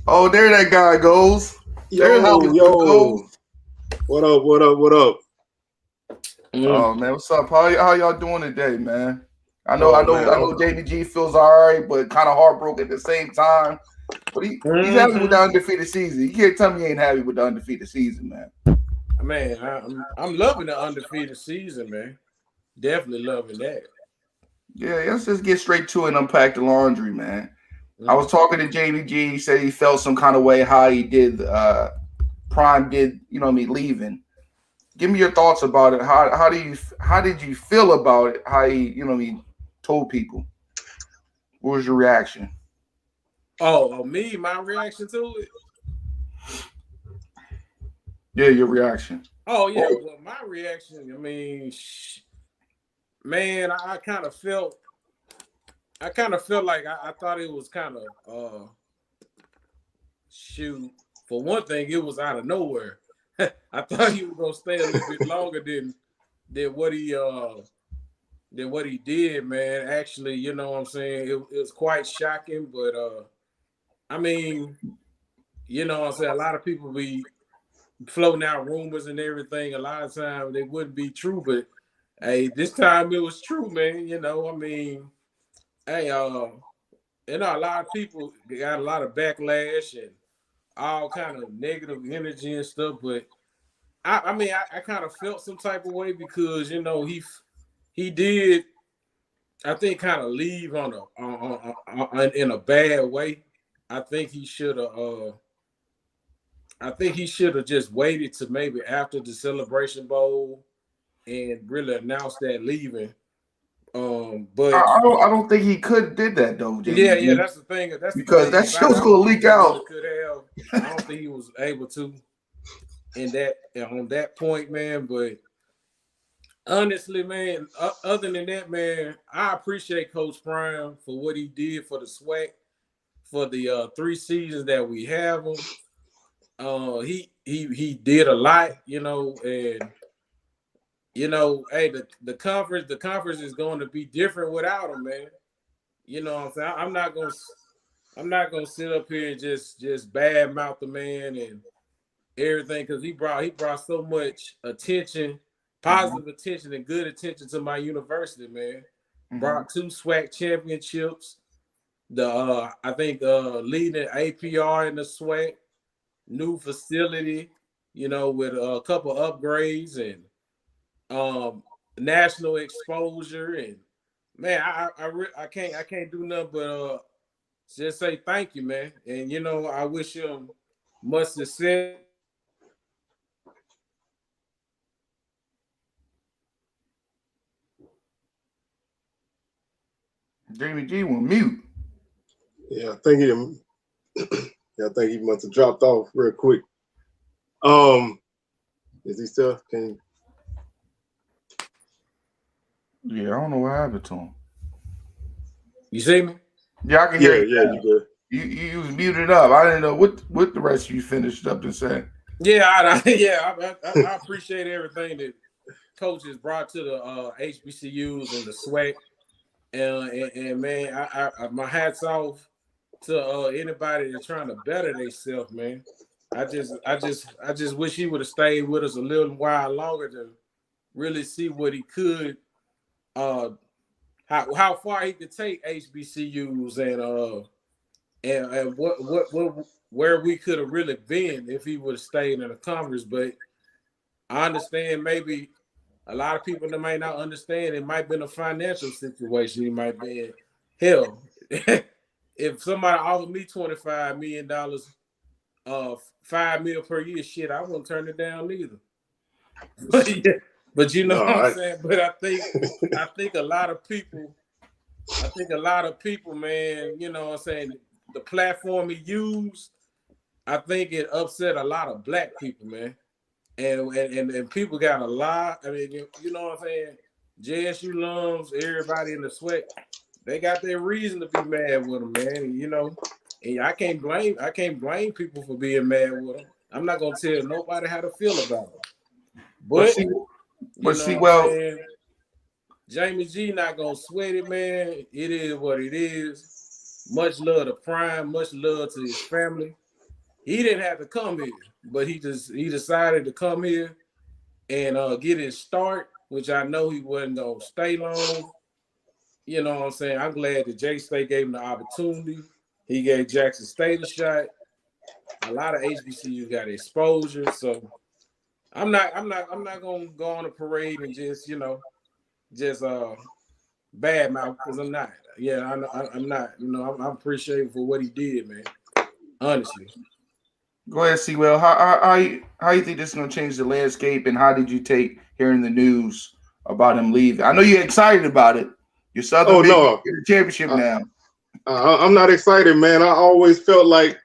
Oh, there that guy goes. There's how Yo, it goes. yo. What up, what up, what up? Oh man, what's up? How y'all doing today, man? I know, I Oh know, man, I know. Jamie G feels all right, but kind of heartbroken at the same time. But he's happy with the undefeated season. You can't tell me he ain't happy with the undefeated season, man. Man, I'm loving the undefeated season, man. Definitely loving that. Yeah, let's just get straight to it and unpack the laundry, man. I Mm. was talking to Jamie G. He said he felt some kind of way how he did. Prime did, leaving. Give me your thoughts about it. How did you feel about it? How he, told people. What was your reaction? Me, my reaction to it. Yeah, your reaction. Oh yeah, well, my reaction. I mean, man, I kind of felt. Like I thought it was kind of shoot. For one thing, it was out of nowhere. I thought he was gonna stay a little bit longer than what he did, man. Actually, you know what I'm saying? It was quite shocking, but I mean, you know what I'm saying? A lot of people be floating out rumors and everything. A lot of times they wouldn't be true, but hey, this time it was true, man. You know, I mean, hey, a lot of people got a lot of backlash and all kind of negative energy and stuff, but I kind of felt some type of way because you know he did I think kind of leave in a bad way. I think he should have just waited to maybe after the Celebration Bowl and really announced that leaving. But I don't think he could did that though, yeah, JBG, that's the thing. That's the because thing that about it. shit's I gonna don't think leak he really out. could have. I don't think he was able to in that on that point, man. But honestly, man, other than that, man, I appreciate Coach Prime for what he did for the SWAC for the 3 seasons that we have him. He did a lot, you know, and you know, hey, the conference is going to be different without him, man. You know what I'm saying? I'm not gonna sit up here and just bad mouth the man and everything because he brought so much attention, positive attention and good attention to my university, man. Brought 2 SWAC championships. The I think leading APR in the SWAC, new facility, you know, with a couple upgrades and national exposure and man, I can't do nothing but just say thank you, man. And you know, I wish him much success. Jamie G will mute. yeah, I think I think he must have dropped off real quick. Is he still? Can Yeah, I don't know what happened to him. You see me? Yeah, I can hear yeah, you. yeah, you good? You was muted up. I didn't know what the rest of you finished up and said. Yeah, I appreciate everything that coaches brought to the HBCUs and the SWAC. And man, my hats off to anybody that's trying to better themselves, man. I just wish he would have stayed with us a little while longer to really see what he could, uh, how far he could take HBCUs and what where we could have really been if he would have stayed in the conference. But I understand maybe a lot of people that might not understand it might be in a financial situation. He might be in hell. If somebody offered me $25 million, $5 million per year, shit, I wouldn't turn it down either. But you know No, what I'm saying. But I think a lot of people, man, you know what I'm saying, the platform he used, I think it upset a lot of black people, man. And people got a lot. I mean, you know what I'm saying? JSU alums, everybody in the SWAC, they got their reason to be mad with them, man. And, you know, and I can't blame people for being mad with them. I'm not gonna tell nobody how to feel about them. But But see, you but know see, what I'm well, saying? Jamie G not gonna sweat it, man. It is what it is. Much love to Prime, much love to his family. he didn't have to come here, but he decided to come here and get his start, which I know he wasn't gonna stay long. You know what I'm saying? I'm glad that J State gave him the opportunity. He gave Jackson State a shot. A lot of HBCU got exposure, so I'm not gonna go on a parade and just badmouth, because I'm not. Yeah, I'm not. You know, I'm appreciative for what he did, man. Honestly. Go ahead, Cwell. How you think this is going to change the landscape, and how did you take hearing the news about him leaving? I know you're excited about it. You're Southern Miss no, in the championship now. I'm not excited, man. I always felt like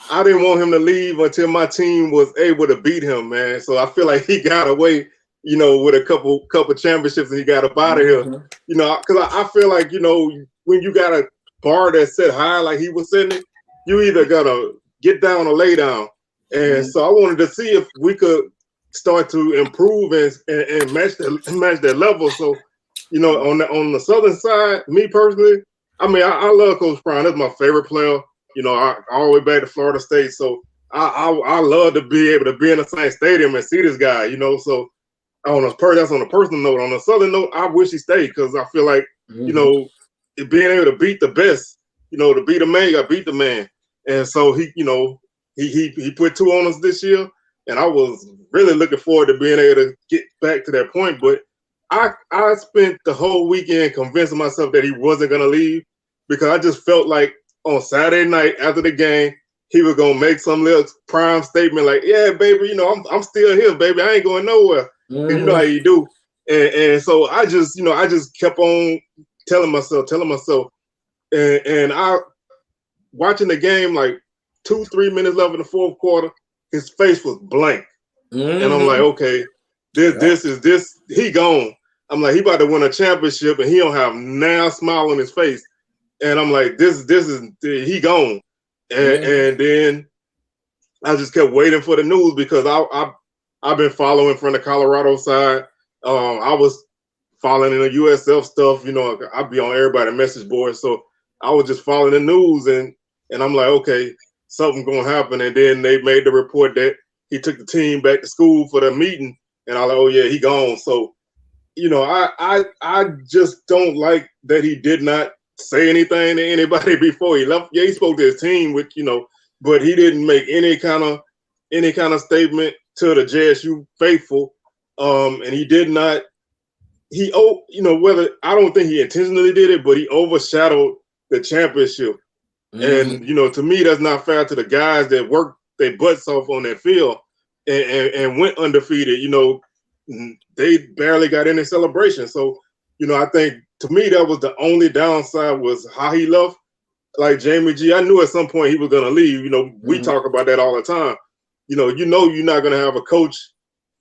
I didn't want him to leave until my team was able to beat him, man. So I feel like he got away, you know, with a couple championships, and he got up out of here. You know, because I feel like, you know, when you got a bar that's set high like he was setting it, you either gotta get down or lay down. And so I wanted to see if we could start to improve and match that level. So, you know, on the Southern side, me personally, I mean, I love Coach Prime. That's my favorite player. You know, all the way back to Florida State. So I love to be able to be in the same stadium and see this guy. You know, so that's on a personal note. On a Southern note, I wish he stayed, because I feel like you know, being able to beat the best, you know, to beat a man, you got to beat the man. And so he, you know, he put 2 on us this year, and I was really looking forward to being able to get back to that point. But I spent the whole weekend convincing myself that he wasn't gonna leave, because I just felt like on Saturday night after the game he was gonna make some little prime statement like, "Yeah, baby, you know, I'm still here, baby. I ain't going nowhere." And you know how you do. And so I just kept on telling myself, and I watching the game, like 2-3 minutes left in the fourth quarter, his face was blank. And I'm like, okay, this he gone. I'm like, he about to win a championship and he don't have now smile on his face. And I'm like, this is he gone. And then I just kept waiting for the news, because I've been following from the Colorado side. I was following the USF stuff, you know, I'd be on everybody's message board. So I was just following the news, and I'm like, okay, something's gonna happen. And then they made the report that he took the team back to school for the meeting, and I was like, oh yeah, he gone. So, you know, I just don't like that he did not say anything to anybody before he left. Yeah, he spoke to his team, which, you know, but he didn't make any kind of statement to the JSU faithful. And he did not. You know, whether, I don't think he intentionally did it, but he overshadowed the championship. And, you know, to me, that's not fair to the guys that worked their butts off on that field and went undefeated. You know, they barely got any celebration. So, you know, I think, to me, that was the only downside, was how he left. Like Jamie G, I knew at some point he was going to leave. You know, we talk about that all the time. You know, you're not going to have a coach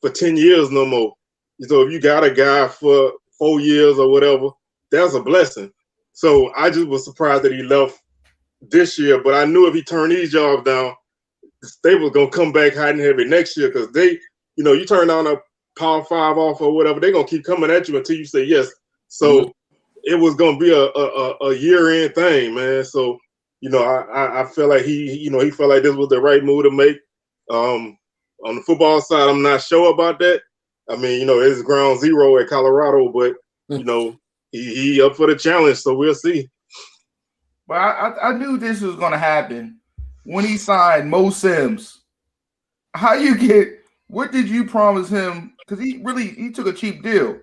for 10 years no more. So if you got a guy for 4 years or whatever, that's a blessing. So I just was surprised that he left this year. But I knew if he turned these jobs down, they was going to come back hot and heavy next year, because they, you know, you turn down a Power 5 offer or whatever, they're going to keep coming at you until you say yes. So it was going to be a year-end thing, man. So, you know, I feel like he felt like this was the right move to make. On the football side, I'm not sure about that. I mean, you know, it's ground zero at Colorado, but, you know, he up for the challenge, so we'll see. But I knew this was going to happen when he signed Mo Sims. What did you promise him? Because he took a cheap deal.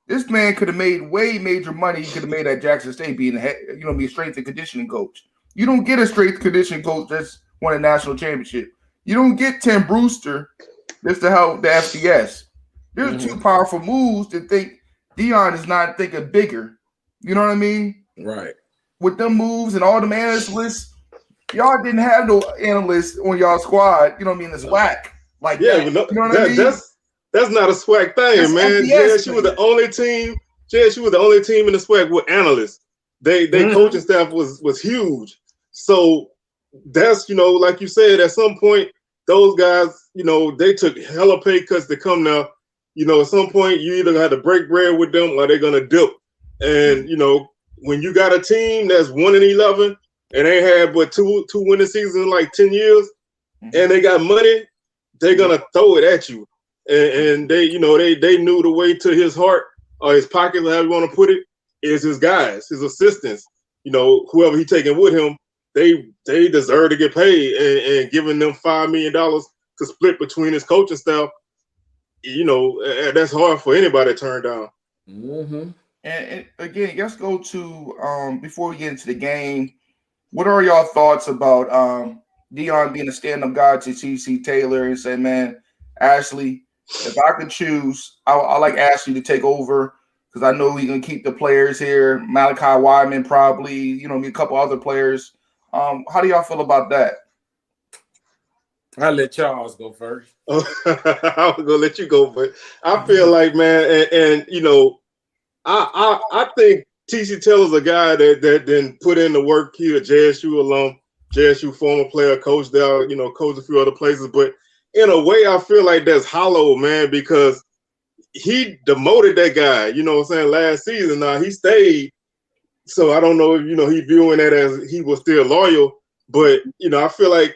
This man could have made way major money. He could have made at Jackson State being a strength and conditioning coach. You don't get a strength and conditioning coach that's won a national championship. You don't get Tim Brewster just to help the FCS. There's two powerful moves to think Dion is not thinking bigger. You know what I mean? Right. With them moves and all the analyst lists, y'all didn't have no analysts on y'all squad. You know what I mean? The SWAC. Like yeah, that. You know what I mean? That's not a SWAC thing, that's man. JSU was the only team. JSU was the only team in the SWAC with analysts. They coaching staff was huge. So that's, you know, like you said, at some point, those guys, you know, they took hella pay cuts to come now. You know, at some point, you either had to break bread with them or they're gonna dip. And you know, when you got a team that's 1-11 and they had two winning seasons in like 10 years, and they got money, they're gonna throw it at you. And they, you know, they knew the way to his heart or his pocket, however you want to put it, is his guys, his assistants. You know, whoever he taking with him, they deserve to get paid, and giving them $5 million to split between his coaching staff, you know, that's hard for anybody to turn down. And again, let's go to before we get into the game. What are y'all thoughts about Deion being a stand-up guy to TC Taylor and say, man, Ashley, if I could choose, I like Ashley to take over because I know he's gonna keep the players here. Malachi Wyman probably, you know, a couple other players. How do y'all feel about that? I'll let Charles go first. I was gonna let you go, but I feel like, man, and you know, I think TC Taylor's a guy that didn't put in the work. He's a JSU alum, JSU former player, coach there, you know, coached a few other places. But in a way, I feel like that's hollow, man, because he demoted that guy, you know what I'm saying, last season. Now he stayed. So I don't know if, you know, he viewing that as he was still loyal. But, you know, I feel like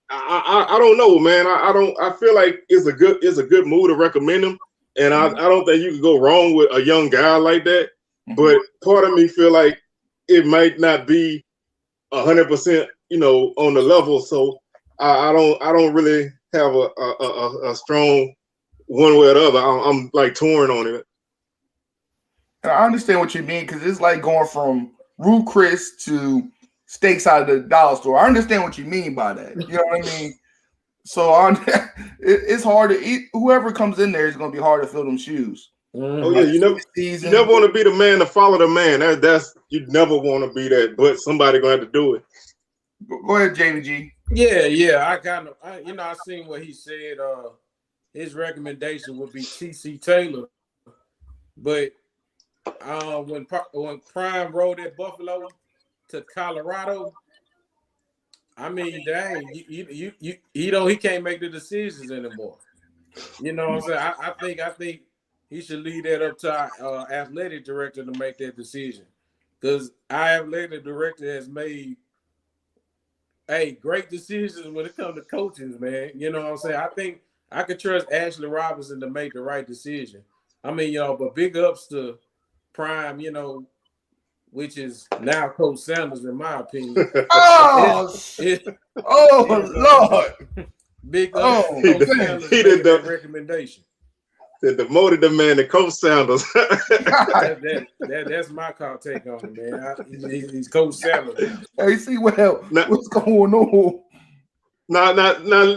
I don't know, man. I feel like it's a good move to recommend him. And I don't think you can go wrong with a young guy like that. But part of me feel like it might not be 100%, you know, on the level. So I don't really have a strong one way or the other. I'm like torn on it. And I understand what you mean because it's like going from Ruth Chris to steaks out of the dollar store. I understand what you mean by that. You know what I mean? So it's hard to eat. Whoever comes in there is going to be hard to fill them shoes. Oh yeah, you never want to be the man to follow the man. That's you never want to be that, but somebody gonna have to do it. Go ahead, Jamie G. Yeah. I seen what he said. His recommendation would be TC Taylor, but when Prime rode at Buffalo to Colorado, I mean, dang, he can't make the decisions anymore. You know what I'm saying? I think he should leave that up to our athletic director to make that decision, because our athletic director has made great decisions when it comes to coaches, man. You know what I'm saying? I think I could trust Ashley Robinson to make the right decision. I mean, you know, but big ups to Prime, you know, which is now Coach Sanders, in my opinion. Lord. Big ups to Coach Sanders making that recommendation. They demoted the man to Coach Sanders. That's my take on it, man. He's Coach Sanders. Hey, Cwell, what's going on? Now,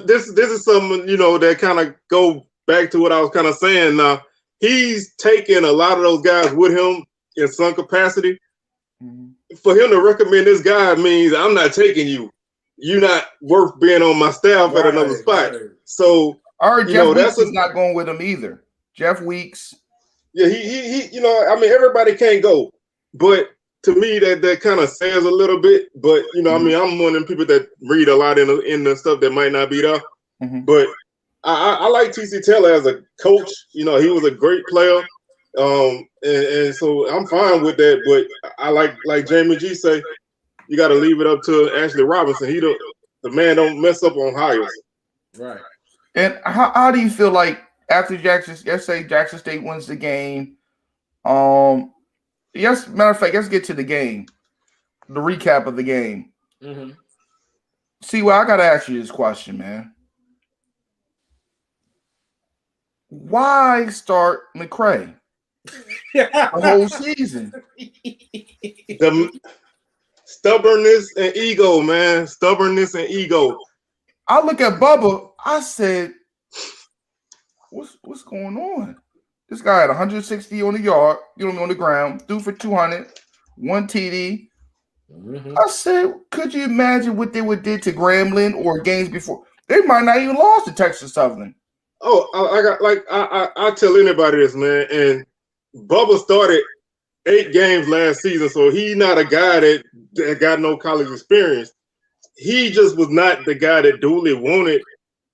this is something, you know, that kind of go back to what I was kind of saying. Now, he's taking a lot of those guys with him in some capacity. For him to recommend this guy means I'm not taking you. You're not worth being on my staff at another spot. Right. So, Jeff Weeks is not going with him either. Jeff Weeks. Yeah, he you know, I mean, everybody can't go. But to me, that kind of says a little bit. But, you know, I mean, I'm one of them people that read a lot in the stuff that might not be there. But I like TC Taylor as a coach. You know, he was a great player. And so I'm fine with that. But I like Jamie G say, you got to leave it up to Ashley Robinson. The man don't mess up on hires. Right. And how do you feel like after let's say Jackson State wins the game? Yes, matter of fact, let's get to the game, the recap of the game. See, well, I got to ask you this question, man. Why start McCray the whole season? The stubbornness and ego, man. Stubbornness and ego. I look at Bubba. I said, "What's going on?" This guy had 160 on the yard, on the ground, threw for 200, 1 TD. I said, could you imagine what they would did to Grambling or games before? They might not even lost to Texas Southern. Oh, I tell anybody this, man. And Bubba started 8 games last season, so he's not a guy that got no college experience. He just was not the guy that Dooley wanted,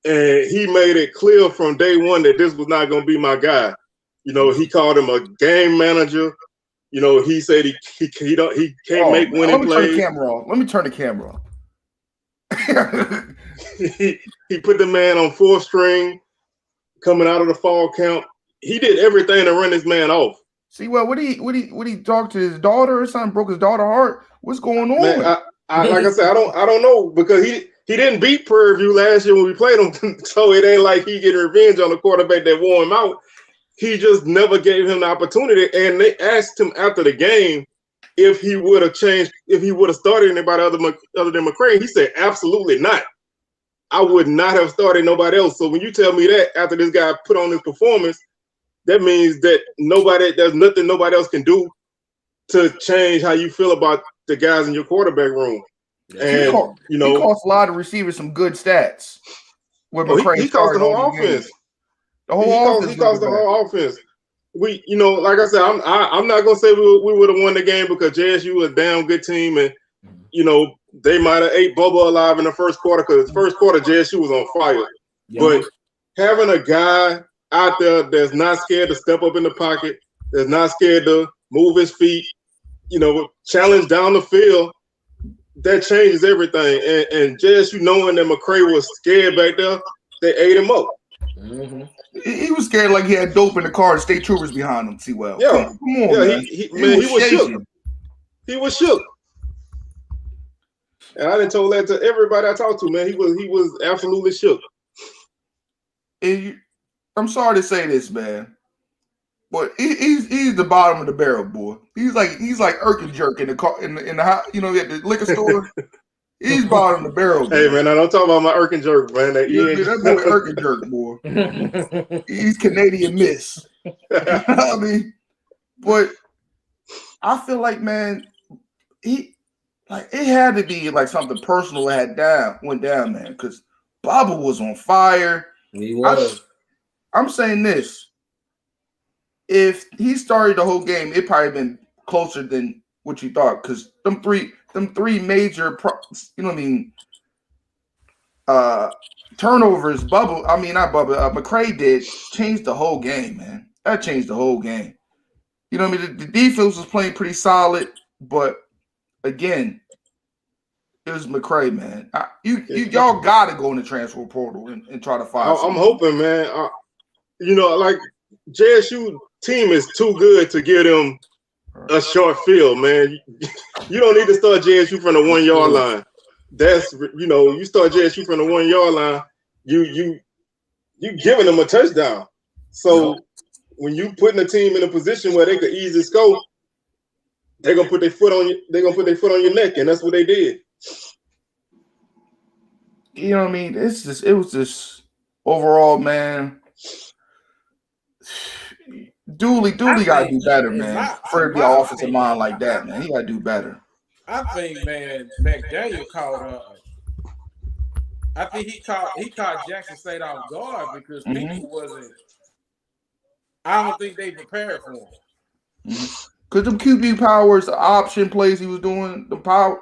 and he made it clear from day one that this was not going to be my guy. You know, he called him a game manager. You know, he said he can't make winning plays. Let me turn the camera off. he put the man on 4th string coming out of the fall camp. He did everything to run this man off. See, well, would he talk to his daughter or something? Broke his daughter's heart? What's going on? Man, like I said, I don't know, because he didn't beat Prairie View last year when we played him, so it ain't like he getting revenge on the quarterback that wore him out. He just never gave him the opportunity. And they asked him after the game if he would have changed, if he would have started anybody other than McCray. He said, absolutely not. I would not have started nobody else. So when you tell me that after this guy put on his performance, that means that there's nothing nobody else can do to change how you feel about the guys in your quarterback room. And he cost a lot of receivers some good stats. He cost the whole offense. He cost the whole offense. We, like I said, I'm not gonna say we would have won the game because JSU was a damn good team, and they might have ate Bubba alive in the first quarter, because the first quarter JSU was on fire. Yeah. But having a guy out there that's not scared to step up in the pocket, that's not scared to move his feet, challenge down the field, that changes everything. And JSU, knowing that McCray was scared back there, they ate him up. Mm-hmm. He was scared like he had dope in the car and state troopers behind him. Cwell. Yeah, come on, man. He was shook. He was shook. And I done told that to everybody I talked to, man. He was absolutely shook. I'm sorry to say this, man, but he's the bottom of the barrel, boy. He's like Erkin Jerk in the car in the at the liquor store. He's bottom of the barrel. Hey, man, I don't talk about my Erkin Jerk, man. That boy Erkin Jerk, boy. He's Canadian Miss. You know what I mean? But I feel like, man, it had to be like something personal went down, man, because Baba was on fire. He was. I'm saying this. If he started the whole game, it probably been closer than what you thought, because them three major, turnovers, McCray did change the whole game, man. That changed the whole game. You know what I mean? The defense was playing pretty solid, but again, it was McCray, man. Y'all got to go in the transfer portal and try to find. I'm hoping, man. Like JSU team is too good to give them a short field, man. You don't need to start JSU from the 1 yard line. That's you start JSU from the 1 yard line, you giving them a touchdown. So when you putting a team in a position where they could easily score, they're gonna put their foot on you. They're gonna put their foot on your neck, and that's what they did. You know what I mean? It was just overall, man. Dooley got to do better, man. For the offensive mind like that, man, he got to do better. I think, man, McDaniel caught. I think he caught Jackson State off guard because people wasn't. I don't think they prepared for him. Because them QB powers, the option plays he was doing, the power,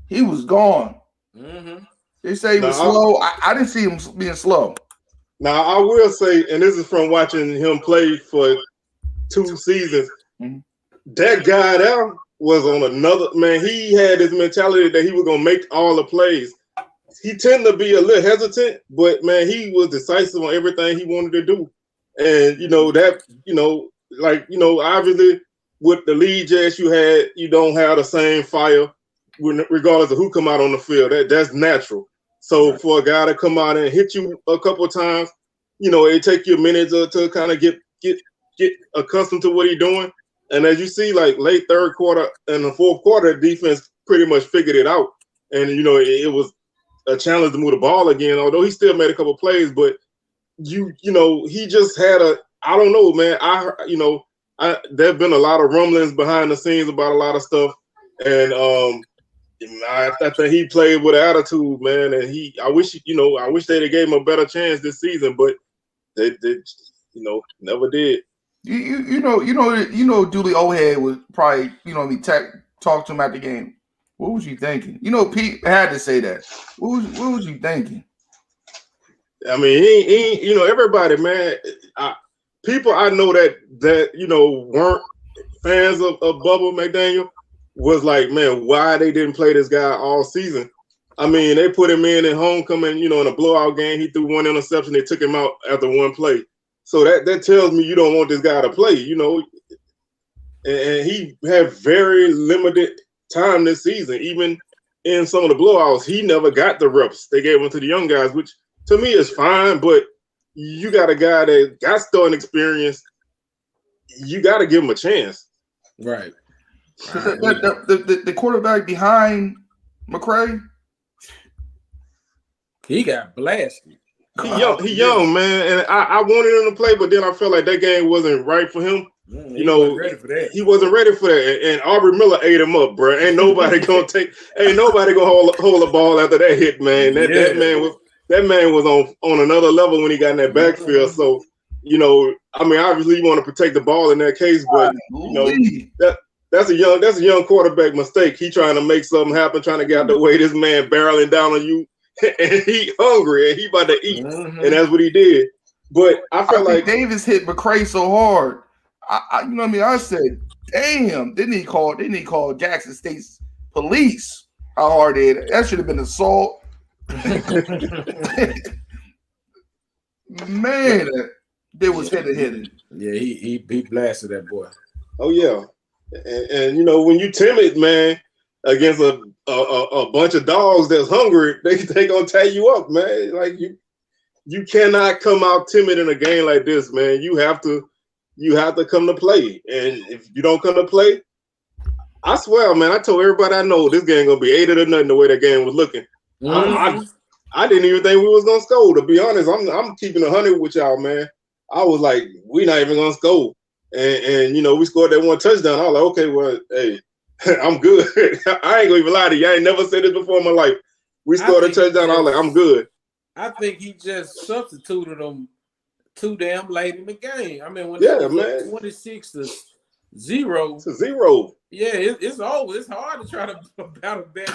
he was gone. Mm-hmm. They say he was slow. I didn't see him being slow. Now, I will say, and this is from watching him play for 2 seasons, that guy there was on another, man, he had this mentality that he was going to make all the plays. He tended to be a little hesitant, but, man, he was decisive on everything he wanted to do. And, obviously with the lead JSU had, you don't have the same fire regardless of who come out on the field. That's natural. So for a guy to come out and hit you a couple of times, it take you a minute to kind of get accustomed to what he's doing. And as you see, like late third quarter and the fourth quarter, defense pretty much figured it out. And, it was a challenge to move the ball again, although he still made a couple of plays. But, he just had I don't know, man. There have been a lot of rumblings behind the scenes about a lot of stuff. And I think he played with attitude, man. And I wish they'd have gave him a better chance this season, but they never did. Dooley O'Head was probably, talk to him at the game. What was you thinking? Pete had to say that. What was you thinking? I mean, he everybody, man. People I know that weren't fans of Bubba McDaniel was like, man, why they didn't play this guy all season? I mean, they put him in homecoming, in a blowout game. He threw one interception. They took him out after one play. So that tells me you don't want this guy to play, And he had very limited time this season. Even in some of the blowouts, he never got the reps. They gave him to the young guys, which to me is fine. But you got a guy that got starting experience. You got to give him a chance. Right. The quarterback behind McCray, he got blasted. He young, man, and I wanted him to play, but then I felt like that game wasn't right for him. He wasn't ready for that. He wasn't ready for that, and Aubrey Miller ate him up, bro. Ain't nobody gonna hold the ball after that hit, man. That man was on another level when he got in that backfield. So, obviously you want to protect the ball in that case, but that's a young quarterback mistake. He trying to make something happen, trying to get out the way. This man barreling down on you. And he hungry and he about to eat, and that's what he did. But I felt like Davis hit McCray so hard. I said, damn, didn't he call Jackson State's police? How hard they hit it. That should have been assault. Man, they was hitting. Yeah, he blasted that boy. Oh yeah, and when you timid, man, against a bunch of dogs that's hungry, they gonna tie you up, man. Like you cannot come out timid in a game like this, man. You have to come to play, and if you don't come to play, I swear, man, I told everybody I know this game gonna be 8-0 the way that game was looking. I didn't even think we was gonna score. To be honest, I'm keeping 100 with y'all, man. I was like, we not even gonna score, and we scored that one touchdown. I was like, okay, well, hey. I'm good. I ain't gonna even lie to you. I ain't never said this before in my life. We scored a touchdown. I was like, I'm good. I think he just substituted them too damn late in the game. I mean, when 26 to 0. To 0. Yeah, it's over. It's hard to try to battle back.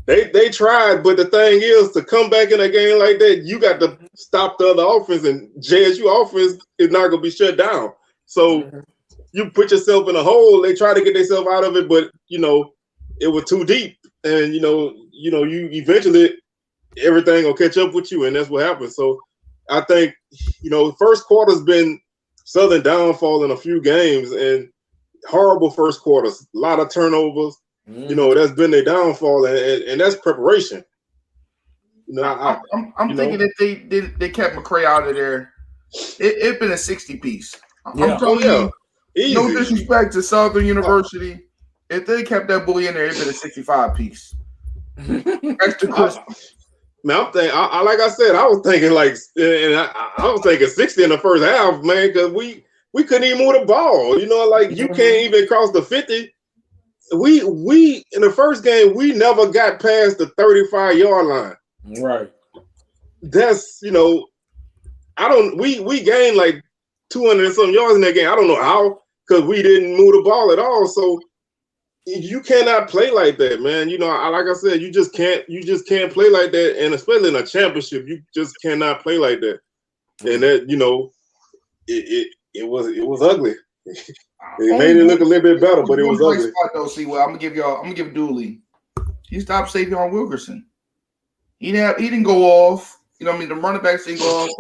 They tried, but the thing is, to come back in a game like that, you got to stop the other offense, and JSU offense is not gonna be shut down. So. You put yourself in a hole. They try to get themselves out of it, but it was too deep, and you eventually everything will catch up with you, and that's what happened. So I think first quarter's been Southern downfall in a few games, and horrible first quarters, a lot of turnovers. That's been their downfall, and that's preparation. I'm thinking that they kept McCray out of there. It's been a 60 piece. I'm telling you. Easy. No disrespect to Southern University. If they kept that bully in there, it'd been a 65 piece. Extra Christmas. Man, I'm thinking. Like I said, I was thinking I was thinking 60 in the first half, man, because we couldn't even move the ball. You can't even cross the 50. We in the first game we never got past the 35-yard line. Right. That's we gained like 200 and some yards in that game. I don't know how. Because we didn't move the ball at all, so you cannot play like that, man. Like I said, you just can't play like that, and especially in a championship, you just cannot play like that. And that, it was ugly. It made it look a little bit better, but it was ugly. Cwell, I'm gonna give Dooley. He stopped Savion Wilkerson. He didn't go off. The running backs didn't go off,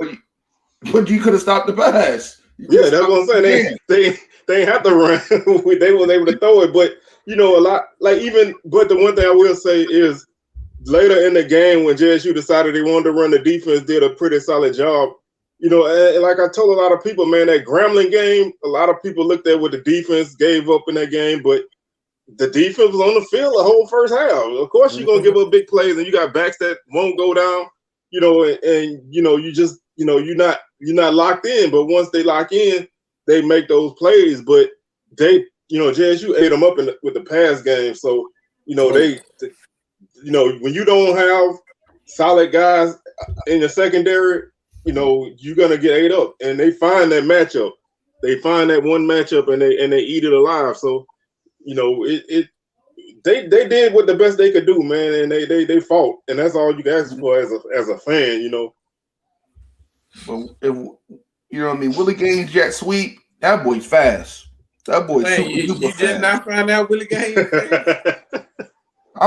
but you could have stopped the pass. Yeah, that's what I'm saying. They ain't have to run. They were able to throw it, but a lot but the one thing I will say is later in the game when JSU decided they wanted to run, the defense did a pretty solid job. And like I told a lot of people, man, that Grambling game, a lot of people looked at what the defense gave up in that game, but the defense was on the field the whole first half. Of course, you're gonna give up big plays, and you got backs that won't go down. You just you're not locked in, but once they lock in, they make those plays. But JSU ate them up with the pass game. So when you don't have solid guys in your secondary, you're gonna get ate up. And they find that matchup. They find that one matchup, and they eat it alive. So they did what the best they could do, man, and they fought, and that's all you can ask for as a fan, But Willie Gaines jet sweep. That boy's fast. That boy's you did not find out Willie Gaines.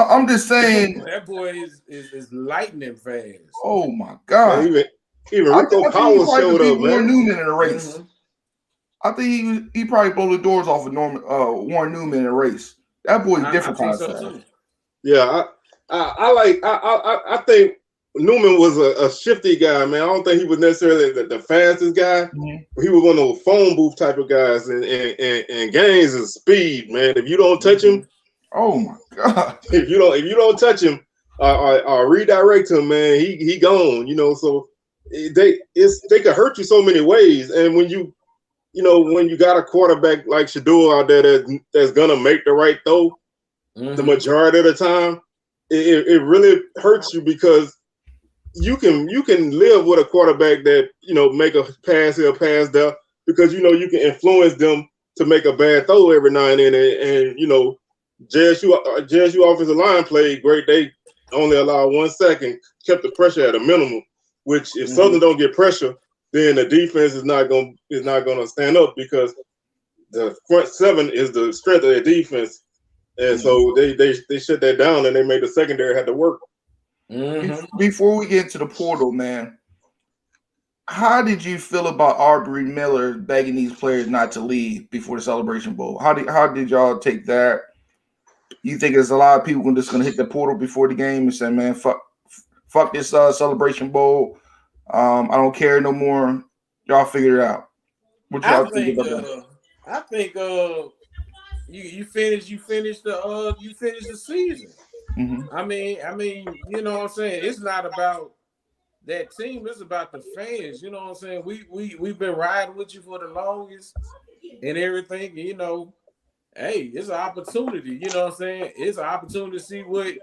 I'm just saying that boy is lightning fast. Oh my God! Man, even Rico Powell showed up, man. Warren Newman in a race. Mm-hmm. I think he probably blow the doors off of Warren Newman in a race. That boy's different kind of fast. Yeah, I think Newman was a shifty guy, man. I don't think he was necessarily the fastest guy. Mm-hmm. He was one of those phone booth type of guys, and Gaines is speed, man. If you don't touch him, oh my God! If you don't touch him, or redirect him, man, he gone. You know, so they could hurt you so many ways, and when you got a quarterback like Shador out there that's gonna make the right throw, the majority of the time, it really hurts you because you can live with a quarterback that make a pass here, pass there, because you can influence them to make a bad throw every now and then, and JSU offensive line played great. They only allowed 1 second, kept the pressure at a minimum. Which if Southern don't get pressure, then the defense is not gonna stand up because the front seven is the strength of their defense, and so they shut that down and they made the secondary have to work. Before we get into the portal, man, how did you feel about Aubrey Miller begging these players not to leave before the Celebration Bowl? How did y'all take that? You think there's a lot of people just going to hit the portal before the game and say, man, fuck this Celebration Bowl. I don't care no more. Y'all figure it out. What y'all think about that? I think you finish the season. Mm-hmm. I mean, you know what I'm saying? It's not about that team, it's about the fans. You know what I'm saying? We've been riding with you for the longest and everything, hey, it's an opportunity, you know what I'm saying? It's an opportunity to see what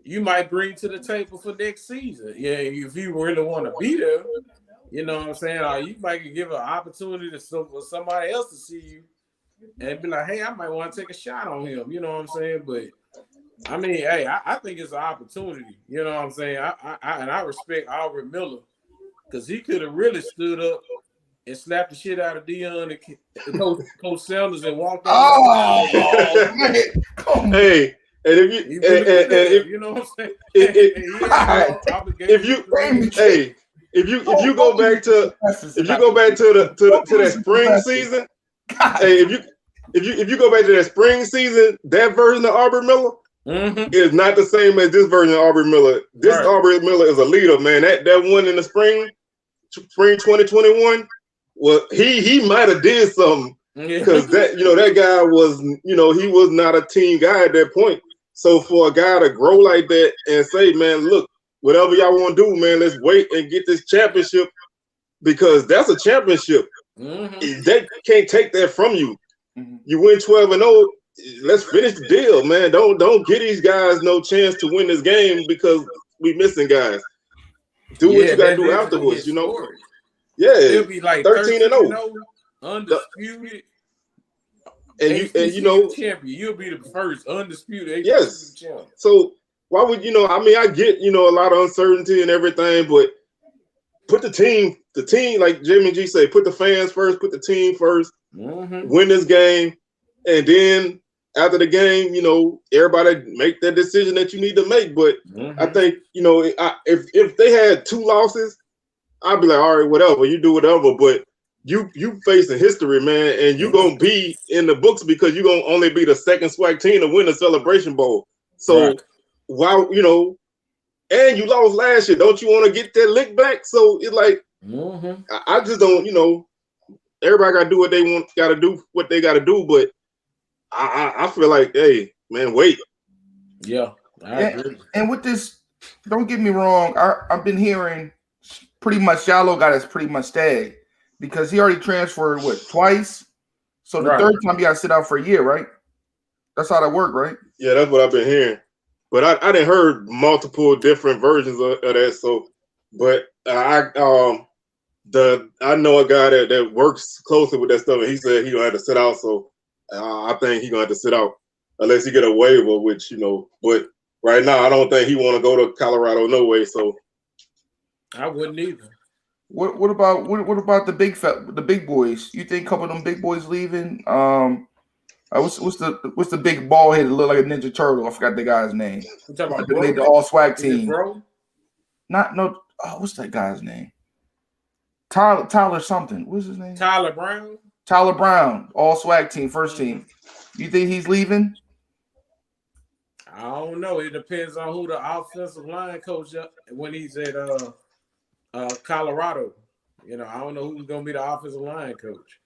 you might bring to the table for next season. Yeah, if you really want to be there, you know what I'm saying? Or you might give an opportunity for somebody else to see you and be like, hey, I might want to take a shot on him, you know what I'm saying? But I mean, hey, I think it's an opportunity, you know what I'm saying? I respect Aubrey Miller because he could have really stood up and slapped the shit out of Dion and Coach Sanders and walked out. Oh, man. Hey, and if you know what I'm saying? If you go back to that spring season, hey, if you go back to that spring season, that version of Aubrey Miller is not the same as this version of Aubrey Miller. This Aubrey Miller is a leader, man. That one in the spring 2021. Well, he might have did something because that guy was he was not a team guy at that point. So for a guy to grow like that and say, man, look, whatever y'all want to do, man, let's wait and get this championship because that's a championship. They can't take that from you. You win 12-0. Let's finish the deal, man. Don't give these guys no chance to win this game because we missing guys. Do what you got to do afterwards, Yeah, it'll be like 13-0, undisputed. And champion. You'll be the first undisputed. Yes. Champion. So why would I mean, I get a lot of uncertainty and everything, but put the team like Jimmy G say, put the fans first, put the team first, win this game, and then after the game, everybody make that decision that you need to make. But I think if they had 2 losses, I'd be like, all right, whatever, you do whatever, but you facing history, man, and you're gonna be in the books because you're gonna only be the second SWAC team to win the Celebration Bowl. So why, and you lost last year, don't you want to get that lick back? So it's like I just don't, everybody gotta do what they gotta do what they gotta do, but I feel like, hey, man, wait. Yeah, I agree. And with this, don't get me wrong, I've been hearing pretty much Shallow got his pretty much tagged because he already transferred twice. So the third time you got to sit out for a year, right? That's how that worked, right? Yeah, that's what I've been hearing. But I didn't heard multiple different versions of that. So, but I know a guy that works closely with that stuff, and he said he gonna have to sit out. So I think he gonna have to sit out unless he get a waiver, which But right now, I don't think he want to go to Colorado no way. So. I wouldn't either. What about the big boys? You think a couple of them big boys leaving? What's the big ball head that look like a Ninja Turtle? I forgot the guy's name. You talking about They Bro? made the all SWAC Is it team. Bro? What's that guy's name? Tyler something. What's his name? Tyler Brown. Tyler Brown, all SWAC team, first team. You think he's leaving? I don't know. It depends on who the offensive line coach when he's at Colorado. You know, I don't know who's gonna be the offensive line coach.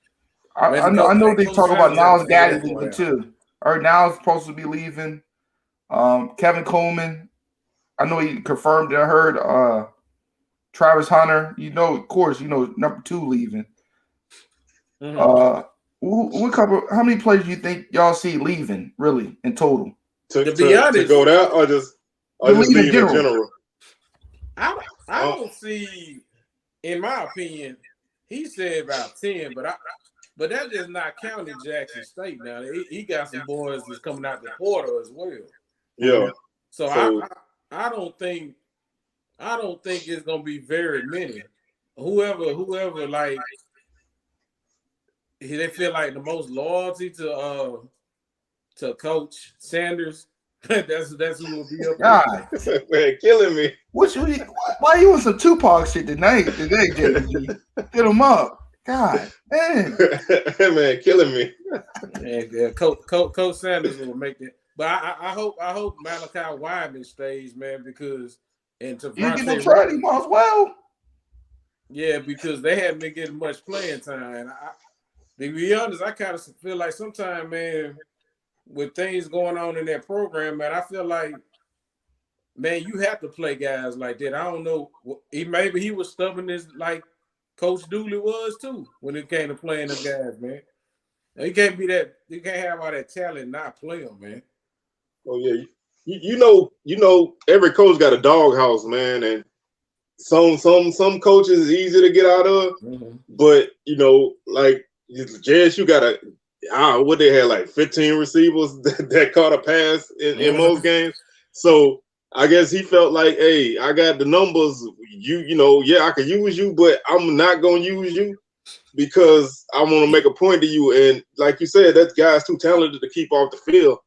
I know they talk about Niles Gaddy leaving too. Or now it's supposed to be leaving. Kevin Coleman. I know he confirmed. I heard Travis Hunter. You know, of course, number 2 leaving. Mm-hmm. How many players do you think y'all see leaving really in total? To be honest, to go down or just leave in general. I don't see, in my opinion, he said about 10, but that's just not counting Jackson State now. He got some boys that's coming out the portal as well. Yeah. So I don't think it's gonna be very many. Whoever like they feel like the most loyalty to Coach Sanders. that's who will be up. God, man, killing me. Why you on some Tupac shit today, JB? Get him up. God, man. Man, killing me. Yeah, Coach Sanders will make it. But I hope Malachi Wyman stays, man, because you get to try him as well. Yeah, because they haven't been getting much playing time. To be honest, I kind of feel like sometimes, man, with things going on in that program, man, I feel like, man, you have to play guys like that. I don't know. Maybe he was stubborn as like Coach Dooley was too when it came to playing them guys, man. You can't be that. You can't have all that talent and not play them, man. Oh yeah, you know, every coach got a doghouse, man, and some coaches is easy to get out of, but like JSU got what they had like 15 receivers that caught a pass in most games. So I guess he felt like, hey, I got the numbers. I could use you, but I'm not gonna use you because I want to make a point to you. And like you said, that guy's too talented to keep off the field.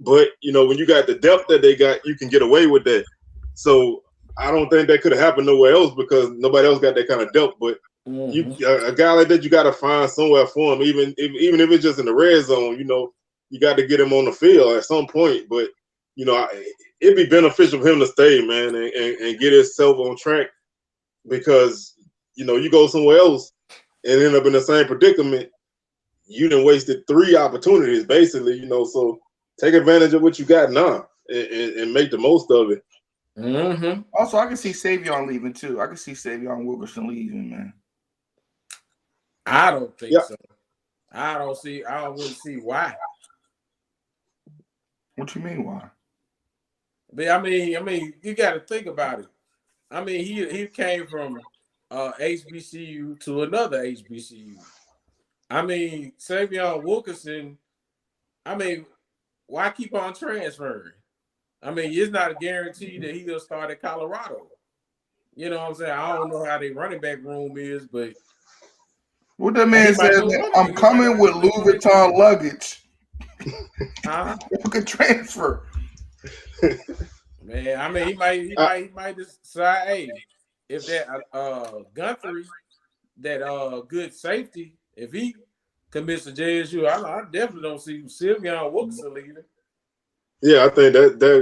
But when you got the depth that they got, you can get away with that. So I don't think that could have happened nowhere else because nobody else got that kind of depth. But a guy like that, you got to find somewhere for him, even if it's just in the red zone. You got to get him on the field at some point. But it'd be beneficial for him to stay, man, and get himself on track because you go somewhere else and end up in the same predicament. You done wasted 3 opportunities, basically. So take advantage of what you got now and make the most of it. Also, I can see Savion leaving too. I can see Savion Wilkerson leaving, man. I don't think so. I don't really see why. What you mean why? But I mean, you got to think about it. I mean, he came from HBCU to another HBCU. I mean, Savion Wilkerson. I mean, why keep on transferring? I mean, it's not a guarantee that he'll start at Colorado. You know what I'm saying? I don't know how their running back room is, but what that man said, I'm coming with Louis Vuitton luggage. You can transfer. Man, I mean, he might decide, hey, if that Guthrie, that good safety, if he commits to JSU, I definitely don't see Savion Wilkerson leaving. Yeah, I think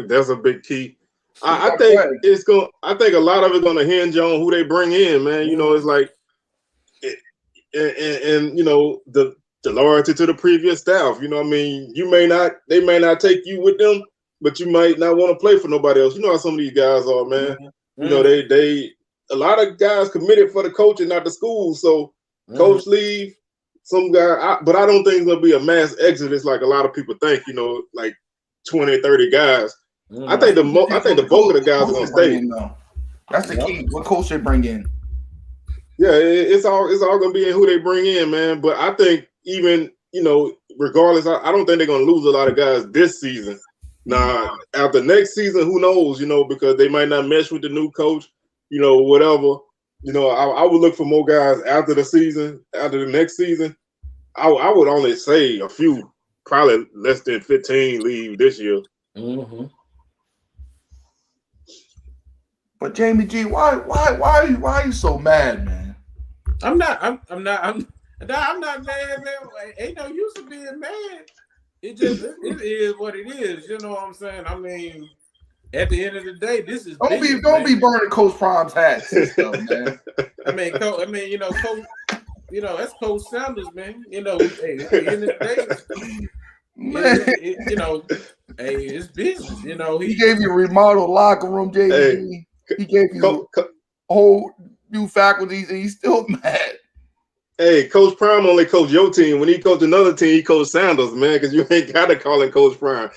that's a big key. I think a lot of it's gonna hinge on who they bring in, man. It's like, and the loyalty to the previous staff. They may not take you with them, but you might not want to play for nobody else. You know how some of these guys are, man. They a lot of guys committed for the coach and not the school. So coach leave, some guy, but I don't think it's gonna be a mass exodus like a lot of people think. Like 20, 30 guys. I think the bulk of the guys are gonna stay. That's the key. What coach they bring in? Yeah, it's all gonna be in who they bring in, man. But I think even regardless, I don't think they're gonna lose a lot of guys this season. Now, after next season, who knows? Because they might not mesh with the new coach. Whatever. I would look for more guys after the season, after the next season. I would only say a few. probably less than 15 leave this year. Mm-hmm. But Jamie G, why are you so mad, man? I'm not mad, man. Ain't no use of being mad. It is what it is. You know what I'm saying? I mean, at the end of the day, this is don't be burning Coach Prime's hats and stuff, man. That's Coach Sanders, man. Hey, at the end of the day, man, it's business. He gave you a remodeled locker room, JD. Hey, he gave you whole new faculties, and he's still mad. Hey, Coach Prime only coached your team. When he coached another team, he coached Sanders, man, because you ain't got to call him Coach Prime.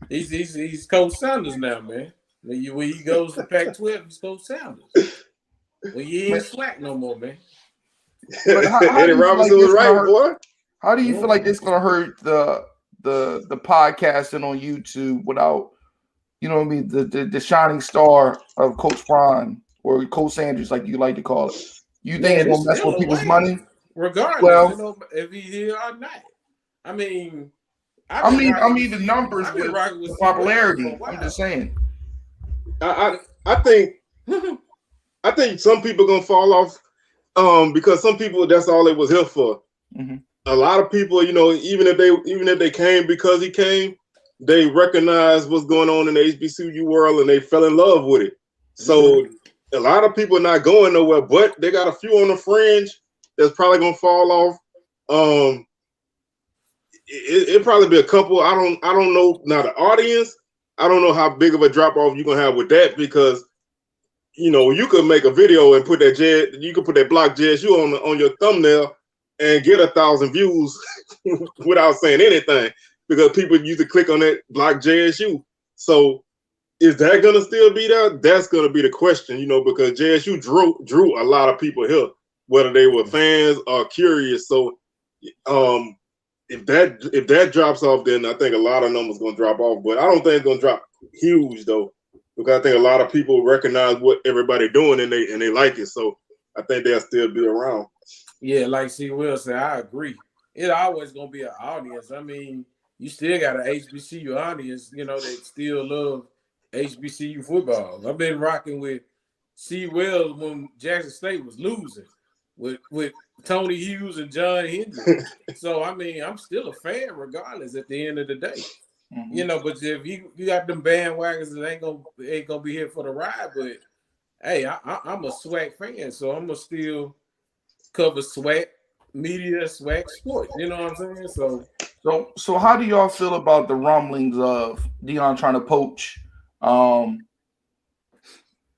he's Coach Sanders now, man. When he goes to Pac-12, he's Coach Sanders. When he ain't SWAC no more, man. But Eddie Robinson was right, boy. How do you feel like this gonna hurt the podcasting on YouTube without, the shining star of Coach Prime or Coach Sanders, like you like to call it? You think it's gonna mess with people's money? Regardless, if he's here or not. I mean the numbers with popularity. I'm just saying. I think some people gonna fall off because some people, that's all it was here for. Mm-hmm. A lot of people, even if they came because he came, they recognize what's going on in the HBCU world and they fell in love with it. So a lot of people are not going nowhere, but they got a few on the fringe that's probably gonna fall off. It probably be a couple. I don't know. Now the audience, I don't know how big of a drop off you're gonna have with that, because you could make a video and put that block JSU on your thumbnail and get 1,000 views without saying anything, because people used to click on that block JSU. So is that gonna still be there? That's gonna be the question, because JSU drew a lot of people here, whether they were fans or curious. So if that drops off, then I think a lot of numbers gonna drop off. But I don't think it's gonna drop huge though, because I think a lot of people recognize what everybody doing and they like it. So I think they'll still be around. Yeah, like Cwell said, I agree. It's always gonna be an audience. I mean, you still got an HBCU audience, that still love HBCU football. I've been rocking with Cwell when Jackson State was losing with Tony Hughes and John Hendry. So I mean, I'm still a fan regardless at the end of the day. Mm-hmm. But if you got them bandwagons that ain't gonna be here for the ride, but hey, I'm a SWAC fan, so I'm gonna still cover SWAC media, SWAC sports. You know what I'm saying? So how do y'all feel about the rumblings of Deion trying to poach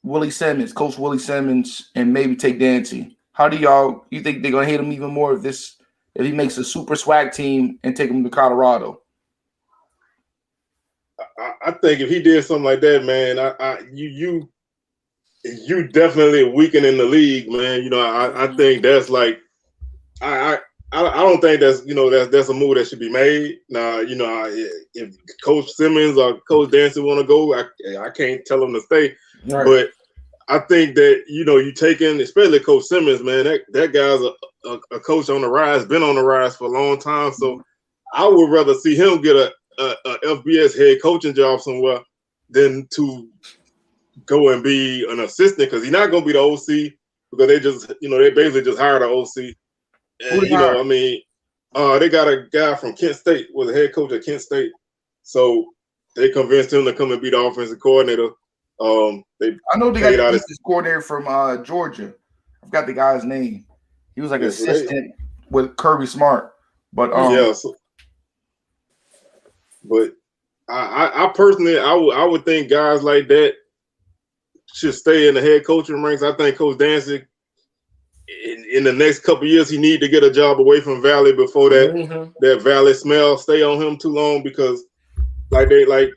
Willie Simmons, Coach Willie Simmons, and maybe take Dancy? How do you think they're gonna hate him even more if he makes a super SWAC team and take him to Colorado? I think if he did something like that, man, you definitely weakening the league, man. I think that's like I don't think that's that's a move that should be made. Now, if Coach Simmons or Coach Dancy want to go, I can't tell them to stay. Right. But I think that you taking, especially Coach Simmons, man. That guy's a coach on the rise, been on the rise for a long time. So I would rather see him get a FBS head coaching job somewhere than to go and be an assistant, because he's not going to be the OC, because they just they basically just hired an OC. And they got a guy from Kent State, was a head coach at Kent State, so they convinced him to come and be the offensive coordinator. I know they got the defensive coordinator from Georgia. I forgot the guy's name. He was like assistant with Kirby Smart, but But I personally, I would think guys like that should stay in the head coaching ranks. I think Coach Dancy, in the next couple of years, he need to get a job away from Valley before that Valley smell stay on him too long, because like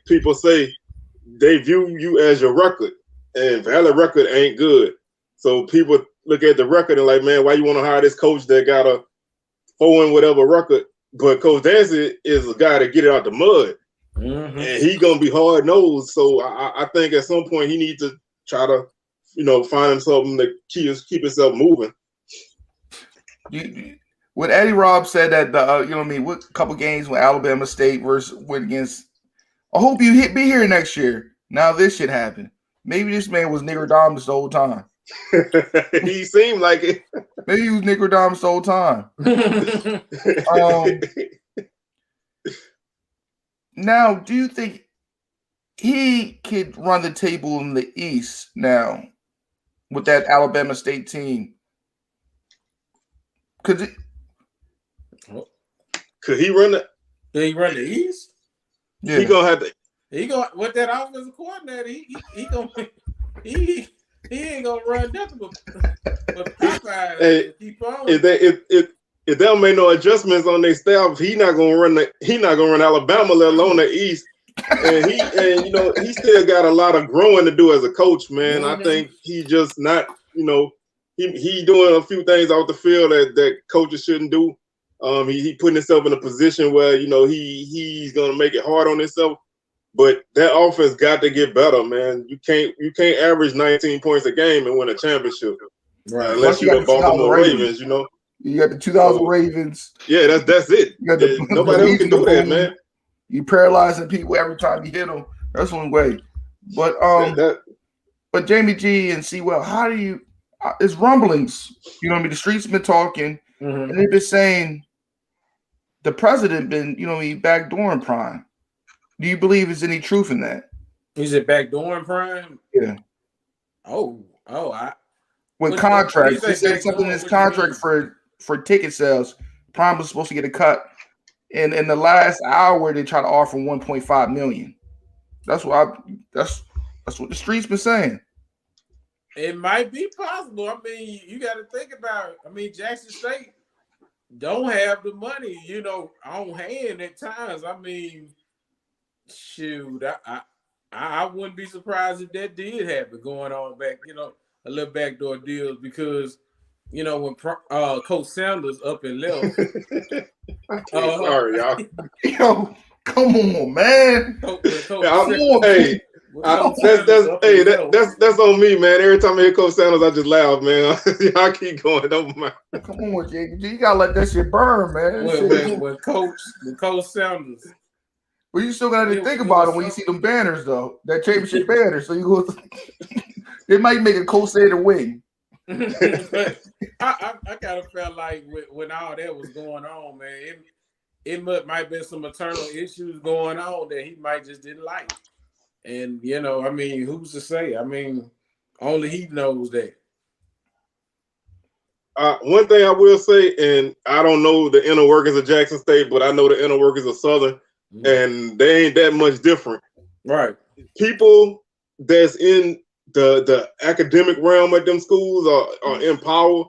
people say, they view you as your record, and Valley record ain't good. So people look at the record and like, man, why you want to hire this coach that got a 4 and whatever record? But Coach Dancy is a guy to get it out the mud, and he gonna be hard nosed. So I think at some point he needs to try to, find something to keep himself moving. when Eddie Robb said that what couple games when Alabama State went against. I hope you be here next year. Now this shit happened. Maybe this man was Nicodemus the whole time. He seemed like it. Maybe he was Nicodemus the whole time. Now, do you think he could run the table in the East now with that Alabama State team? Could he run the? Did he run the East? Yeah. He gonna have to. He gonna with that offensive coordinator. He ain't gonna run nothing but Popeye. Hey, keep on. If they don't make no adjustments on their staff, he not gonna run Alabama, let alone the East. And he still got a lot of growing to do as a coach, man. Mm-hmm. I think he just not, he doing a few things off the field that coaches shouldn't do. He putting himself in a position where he's gonna make it hard on himself. But that offense got to get better, man. You can't average 19 points a game and win a championship, right? Unless you're the Baltimore Ravens, You got the 2000 Ravens. Yeah, that's it. Nobody else can do that, man. You paralyzing people every time you hit them. That's one way. But but Jamie G and Cwell, how do you? It's rumblings. The streets been talking, and they've been saying the president been backdooring Prime. Do you believe there's any truth in that? Is it backdooring Prime? Yeah. When contracts, they said something in his contract for ticket sales, Prime was supposed to get a cut, and in the last hour they tried to offer 1.5 million. That's what the streets been saying. It might be possible. I mean, you got to think about it. I mean, Jackson State don't have the money, on hand at times. I mean, shoot, I wouldn't be surprised if that did happen going on back, a little backdoor deals because, when Coach Sanders up and left. Sorry, y'all. Yo, come on, man. That's on me, man. Every time I hear Coach Sanders, I just laugh, man. Y'all keep going. Don't mind. Come on, JJ. You gotta let that shit burn, man. When Coach Sanders. Well, you still got to think about it when you see them banners, though. That championship banner. So you go. They might make a Coach Sanders win. But I kind of felt like when all that was going on, man, it might have been some internal issues going on that he might just didn't like. And, I mean, who's to say? I mean, only he knows that. One thing I will say, and I don't know the inner workings of Jackson State, but I know the inner workings of Southern, and they ain't that much different. Right. People that's in the academic realm at them schools are in power.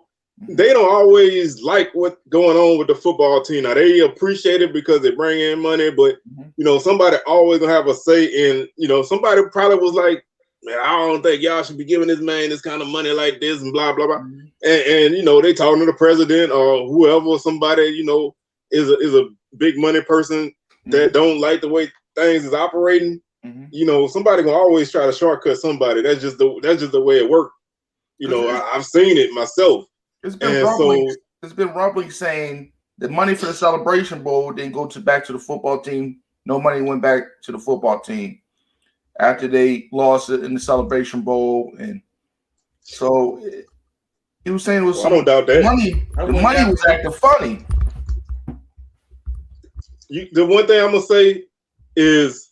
They don't always like what's going on with the football team. Now they appreciate it because they bring in money, but somebody always gonna have a say in. Somebody probably was like, "Man, I don't think y'all should be giving this man this kind of money like this," and blah blah blah. And they talking to the president or whoever. Somebody is a big money person that don't like the way things is operating. Somebody gonna always try to shortcut somebody. That's just the way it works. I've seen it myself. It's been rumbling saying the money for the Celebration Bowl didn't go back to the football team. No money went back to the football team after they lost it in the Celebration Bowl, and so he was saying it was. I don't doubt that. The money was acting funny. The one thing I'm gonna say is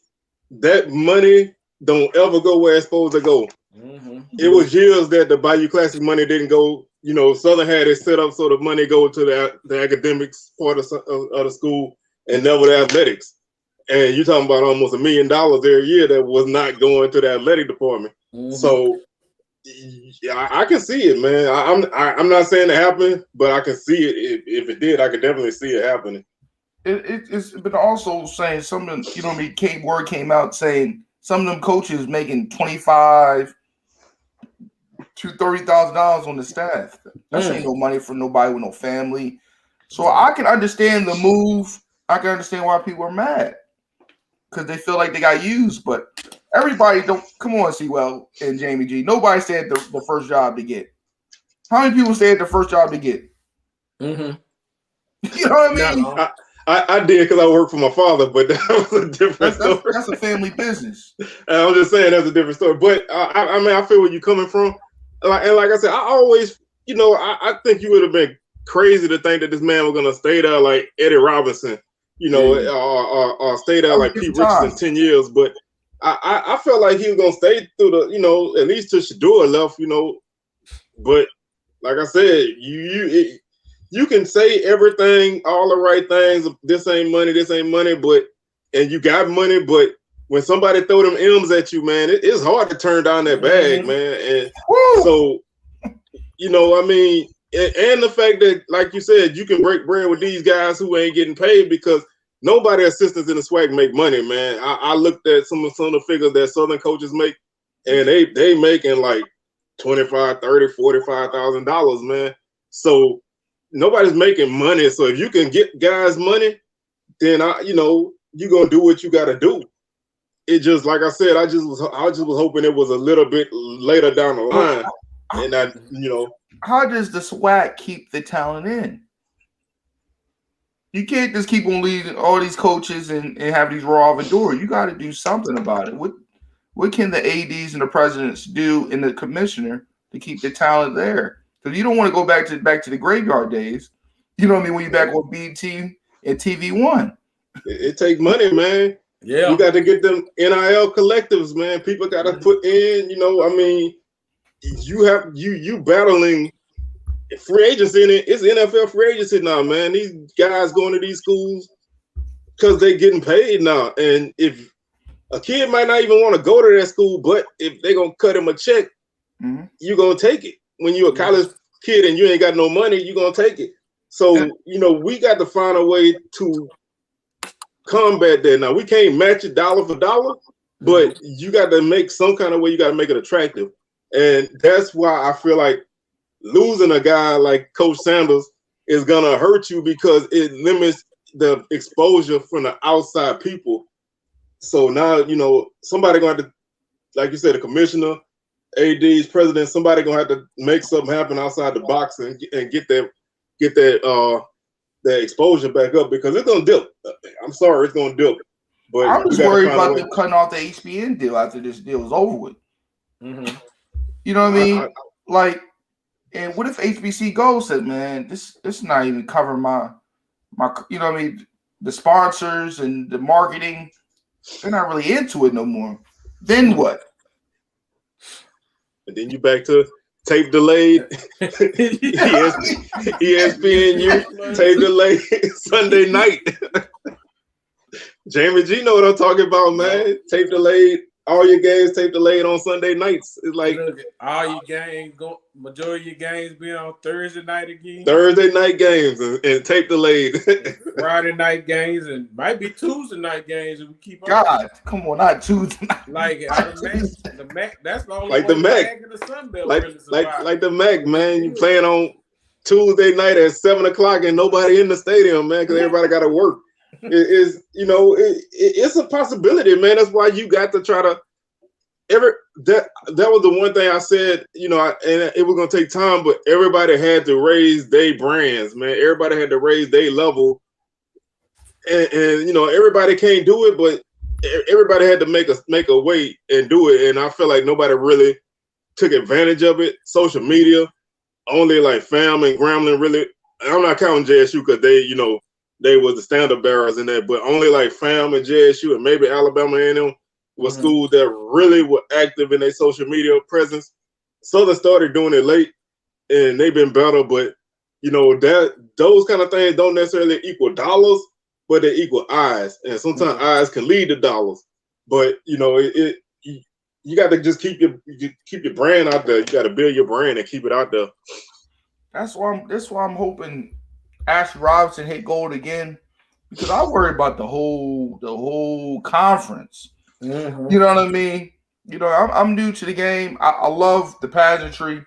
that money don't ever go where it's supposed to go. It was years that the Bayou Classic money didn't go. Southern had it set up so the money go to the academics part of the school and never the athletics. And you're talking about almost $1 million every year that was not going to the athletic department. So yeah, I can see it, man. I'm not saying it happened, but I can see it. If it did, I could definitely see it happening. It's been also saying some of them, word came out saying some of them coaches making $25,000 to $30,000 on the staff. That's ain't no money for nobody with no family. So I can understand the move. I can understand why people are mad because they feel like they got used. But everybody don't come on, Cwell and Jamie G. Nobody said the first job to get. How many people said the first job to get? You know what I mean? No. I did because I work for my father, but that was a different story. That's a family business. I'm just saying that's a different story. But I mean, I feel where you're coming from. And like I said, I always, I think you would have been crazy to think that this man was gonna stay there like Eddie Robinson, or stay there like Pete Richardson 10 years. But I felt like he was gonna stay through the, at least till Shador left, But like I said, you can say everything, all the right things. This ain't money, and you got money, but when somebody throw them M's at you, man, it's hard to turn down that bag, man. And so, I mean, and the fact that, like you said, you can break bread with these guys who ain't getting paid because nobody assistants in the SWAC make money, man. I looked at some of the figures that Southern coaches make, and they making like $25,000, $30,000, $45,000, man. So nobody's making money. So if you can get guys money, then you're gonna do what you gotta do. It just, like I said, I just was hoping it was a little bit later down the line. And how does the SWAC keep the talent in? You can't just keep on leading all these coaches and have these raw door. You got to do something about it. What can the ADs and the presidents do and the commissioner to keep the talent there? Because you don't want to go back to the graveyard days. You know what I mean? When you're back on BT and TV1. It takes money, man. Yeah. You got to get them NIL collectives, man. People got to put in, I mean, you battling free agency in it. It's NFL free agency now, man. These guys going to these schools because they getting paid now. And if a kid might not even want to go to that school, but if they're going to cut him a check, you're going to take it. When you're a college kid and you ain't got no money, you're going to take it. So, we got to find a way to combat that. Now, we can't match it dollar for dollar, but you got to make some kind of way. You got to make it attractive. And that's why I feel like losing a guy like Coach Sanders is going to hurt you because it limits the exposure from the outside people. So now, somebody going to have to, like you said, the commissioner, ADs, president, somebody going to have to make something happen outside the box and get that exposure back up because it's going to dip. I'm sorry, it's going to dip. But I'm just worried about them cutting off the HBN deal after this deal is over with. Mm-hmm. You know what I mean? And what if HBC Gold said, man, this not even covering my you know what I mean, the sponsors and the marketing, they're not really into it no more. Then what? And then you back to tape delayed. ESPNU, tape delayed Sunday night. Jamie G know what I'm talking about, man. Tape delayed. All your games tape delayed on Sunday nights. It's like all your games majority of your games be on Thursday night again. Thursday night games and tape delayed. Friday night games and might be Tuesday night games if we keep on. God, come on, not Tuesday night. Like the MAC, that's the only like the MAC in the Sun Belt like, really survived. like the MAC, man. You playing on Tuesday night at 7:00 and nobody in the stadium, man, because everybody got to work. It's a possibility, man. That's why you got to try to that was the one thing I said, and it was gonna take time, but everybody had to raise their brands, man. Everybody had to raise their level, and everybody can't do it, but everybody had to make a way and do it. And I feel like nobody really took advantage of it. Social media, only like Fam and Grambling really. I'm not counting JSU because they was the standard bearers in that, but only like Fam and JSU and maybe Alabama A&M were schools that really were active in their social media presence. Southern started doing it late, and they've been better, but those kind of things don't necessarily equal dollars, but they equal eyes, and sometimes eyes can lead to dollars. But you got to just keep your brand out there. You got to build your brand and keep it out there. That's why I'm hoping Ashley Robinson hit gold again, because I worry about the whole conference. Mm-hmm. You know what I mean? I'm new to the game. I love the pageantry,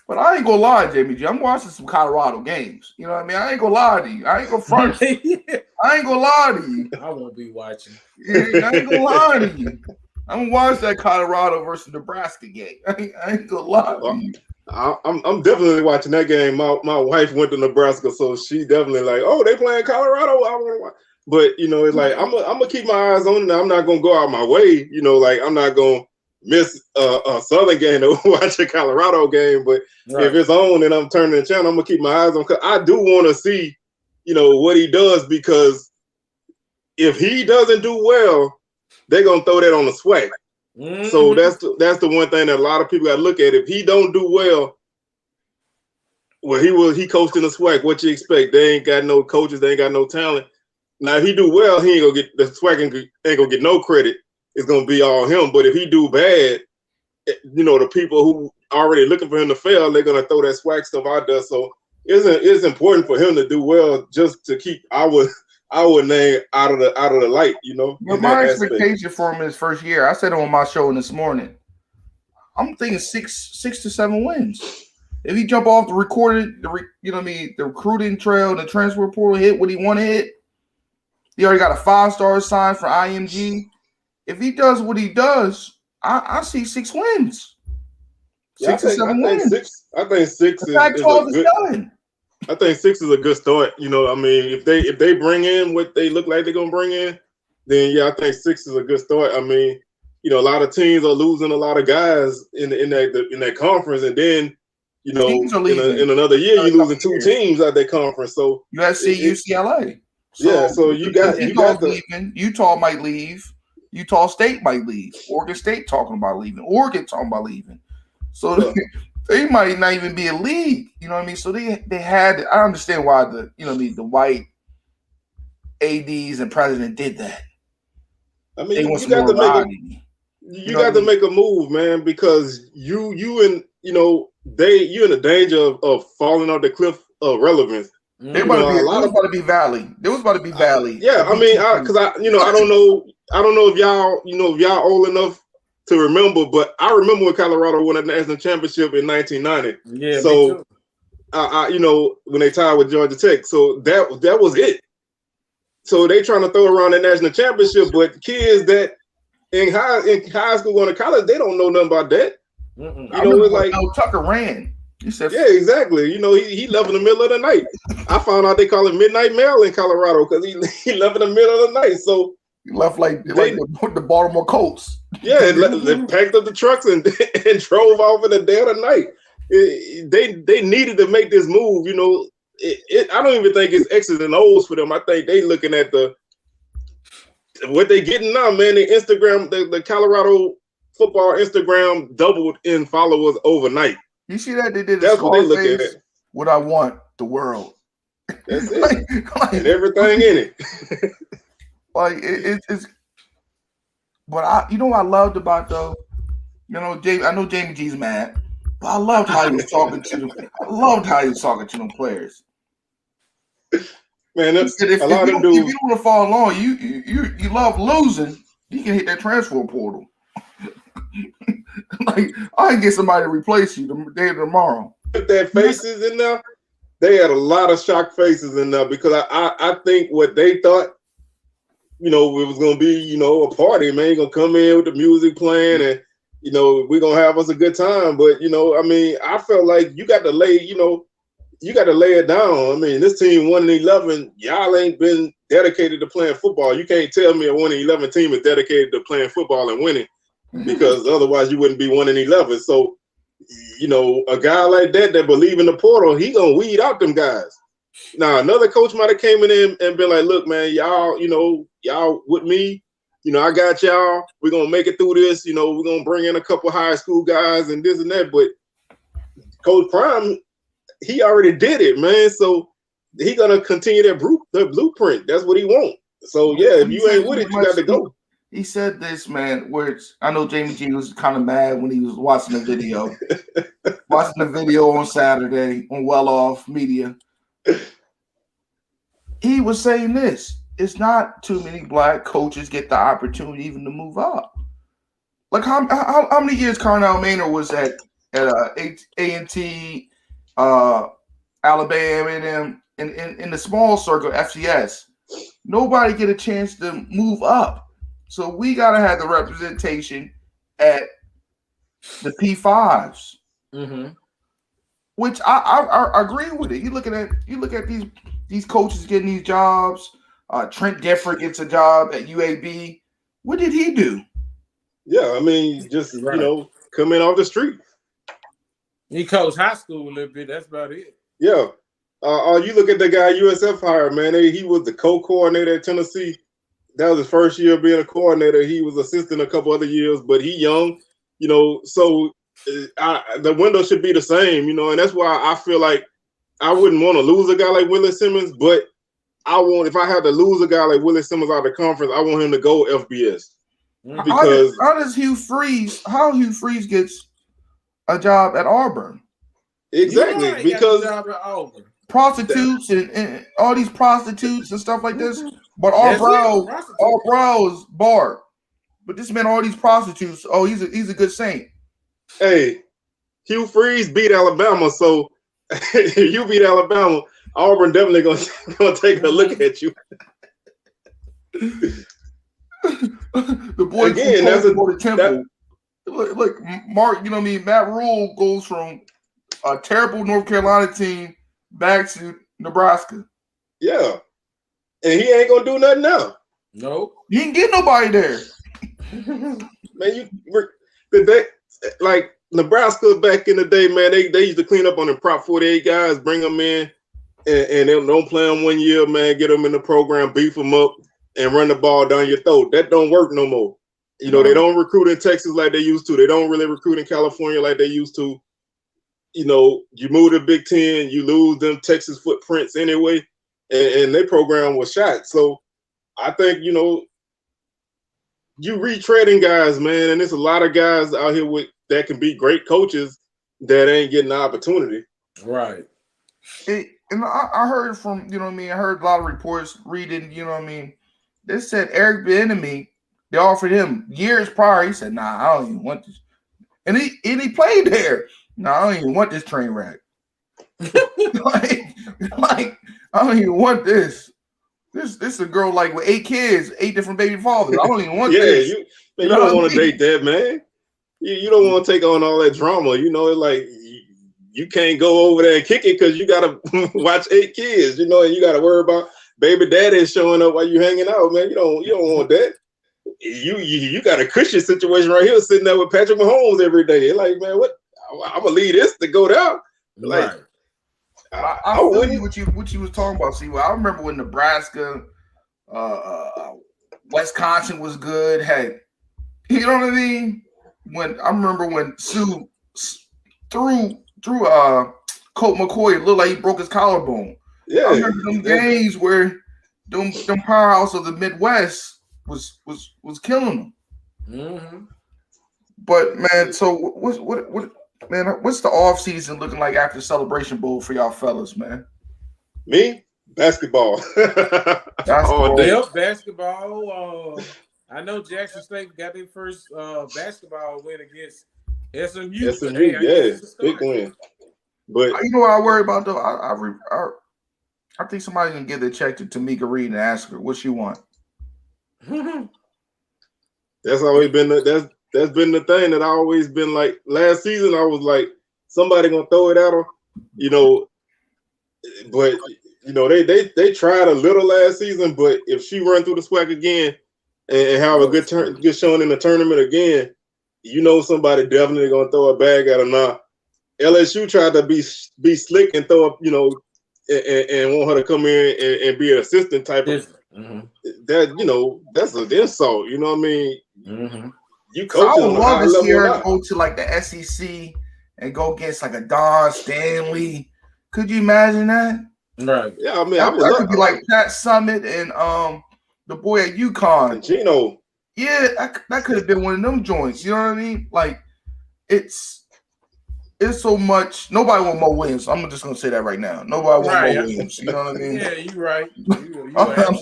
but I ain't gonna lie, Jamie G. I'm watching some Colorado games. You know what I mean? I ain't gonna lie to you. I ain't gonna front. I ain't gonna lie to you. I won't be watching. Yeah, I ain't gonna lie to you. I'm gonna watch that Colorado versus Nebraska game. I ain't gonna lie to you. I'm definitely watching that game. My wife went to Nebraska, so she definitely like, oh, they playing Colorado. I want to watch. But it's like I'm gonna keep my eyes on it. I'm not gonna go out my way. Like I'm not gonna miss a Southern game to watch a Colorado game. But if it's on and I'm turning the channel, I'm gonna keep my eyes on. Cause I do want to see, what he does, because if he doesn't do well, they're gonna throw that on the SWAC. Mm-hmm. So that's the one thing that a lot of people got to look at. If he don't do well, he coached in the SWAC. What you expect? They ain't got no coaches. They ain't got no talent. Now, if he do well, he ain't gonna get the SWAC ain't gonna get no credit. It's gonna be all him. But if he do bad, the people who already looking for him to fail, they're gonna throw that SWAC stuff out there. So it's important for him to do well, just to keep our name out of the light, But my expectation for him his first year, I said it on my show this morning, I'm thinking 6 to 7 wins. If he jump off the recruiting trail, the transfer portal, hit what he want to hit, he already got a 5-star sign for IMG. If he does what he does, I see 6 wins. 6 to 7 wins. I think 6 is done. I think 6 is a good start. If they bring in what they look like they're gonna bring in, then yeah, I think 6 is a good start. A lot of teams are losing a lot of guys in that conference, and then in another year you're losing 2 teams out that conference. So USC, UCLA. So leaving. Utah might leave. Utah State might leave. Oregon State talking about leaving. Oregon talking about leaving. So they might not even be a league, So they had. I understand why the white ADs and president did that. You got to make a move, man, because you in the danger of falling off the cliff of relevance. It was about to be Valley. There was about to be Valley. I don't know if y'all old enough to remember, but I remember when Colorado won a national championship in 1990. Yeah. So, when they tied with Georgia Tech, so that was it. So they trying to throw around the national championship, but kids that in high school going to college, they don't know nothing about that. It's like Tucker ran. He said, yeah, exactly. He left in the middle of the night. I found out they call it Midnight Mail in Colorado because he left in the middle of the night. So he left like the Baltimore Colts. Yeah, they packed up the trucks and drove off in the dead of night. They needed to make this move. I don't even think it's X's and O's for them. I think they looking at what they getting now, man. The Instagram, the Colorado football Instagram doubled in followers overnight. You see that they did? That's what they look at. What I want, the world. That's it. And everything in it. It's. But what I loved about though, I know Jamie G's mad, but I loved how he was talking to them. I loved how he was talking to them players. Man, that's if you don't want to follow along, you love losing, you can hit that transfer portal. I can get somebody to replace you the day of tomorrow. Put their faces in there. They had a lot of shocked faces in there because I think what they thought, it was gonna be, a party, man. You're gonna come in with the music playing and we're gonna have us a good time. But I felt like you got to lay it down. This team 1-11, y'all ain't been dedicated to playing football. You can't tell me a 1-11 team is dedicated to playing football and winning, because otherwise you wouldn't be 1-11. So, a guy like that believe in the portal, he gonna weed out them guys. Now, another coach might have came in and been like, look, man, y'all with me, I got y'all. We're going to make it through this. We're going to bring in a couple high school guys and this and that. But Coach Prime, he already did it, man. So he going to continue that blueprint. That's what he wants. So, yeah, if you ain't with it, you got to go. He said this, man, I know Jamie G was kind of mad when he was watching the video. On Saturday on Well Off Media. He was saying this: it's not too many black coaches get the opportunity even to move up. Like how many years Carnell Maynard was at A&T, Alabama, and in the small circle FCS, nobody get a chance to move up. So we gotta have the representation at the P5s. Mm-hmm. which I agree with it. You look at these coaches getting these jobs. Trent Difford gets a job at UAB. What did he do? Yeah, I mean, just Right. coming off the street. He coached high school a little bit. That's about it. Yeah. You look at the guy USF hired, man. He was the co-coordinator at Tennessee. That was his first year being a coordinator. He was assistant a couple other years, but he young, so the window should be the same, and that's why I feel like I wouldn't want to lose a guy like Willie Simmons, but if I had to lose a guy like Willie Simmons out of the conference, I want him to go FBS. Because how does Hugh Freeze gets a job at Auburn? Exactly, because prostitutes and all these prostitutes and stuff like this. But all brows barred. But this man, all these prostitutes. Oh, he's a good saint. Hey, Hugh Freeze beat Alabama, so you beat Alabama. Auburn definitely gonna take a look at you. The boy again, that's a temple. Look, Mark. You know what I mean? Matt Rule goes from a terrible North Carolina team back to Nebraska. Yeah, and he ain't gonna do nothing now. No, you ain't get nobody there. Man, like Nebraska back in the day, man, they used to clean up on the Prop 48 guys, bring them in, and they don't play them 1 year, man. Get them in the program, beef them up, and run the ball down your throat. That don't work no more. They don't recruit in Texas like they used to. They don't really recruit in California like they used to. You move to Big Ten, you lose them Texas footprints anyway, and their program was shot. So I think, you retreading guys, man, and there's a lot of guys out here that can be great coaches that ain't getting the opportunity. Right. And I heard from, I heard a lot of reports reading, they said Eric Bieniemy, they offered him years prior. He said, nah, I don't even want this. And he played there. No, I don't even want this train wreck. like, I don't even want this. This is a girl like with 8 kids, 8 different baby fathers. I don't even want this. You don't want to date that, man. You don't want to take on all that drama. Like you can't go over there and kick it because you got to watch 8 kids, and you got to worry about baby daddy showing up while you hanging out, man. You don't want that. You got a cushion situation right here sitting there with Patrick Mahomes every day. Like, man, what? I'm gonna leave this to go down. Like, right. I feel you what you was talking about. See, I remember when Nebraska, Wisconsin was good. Hey, you know what I mean? I remember when Sue threw Colt McCoy, it looked like he broke his collarbone. Yeah, I remember them games where them powerhouse of the Midwest was killing them. Mm-hmm. But man, so what? Man, what's the off season looking like after Celebration Bowl for y'all fellas, man? Me? Basketball. Basketball. I know Jackson State got their first basketball win against SMU. Big win. But you know what I worry about though? I think somebody's gonna give the check to Tamika Reed and ask her what she want. That's always been that's been the thing that I always been like. Last season, I was like, somebody gonna throw it at her, But they tried a little last season. But if she run through the SWAC again and have a good showing in the tournament again, somebody definitely gonna throw a bag at her. Now, LSU tried to be slick and throw up, and want her to come in and be an assistant type of. Mm-hmm. That that's an insult. You know what I mean? Mm-hmm. I would love to see her go to like the SEC and go against like a Don Stanley. Could you imagine that? Right. Yeah, I mean, that could be like Pat Summit and the boy at UConn. Gino. Yeah, that could have been one of them joints. You know what I mean? Like it's so much. Nobody want Mo Williams. I'm just gonna say that right now. Nobody want Mo Williams. You know what I mean? Yeah, you're right. I'm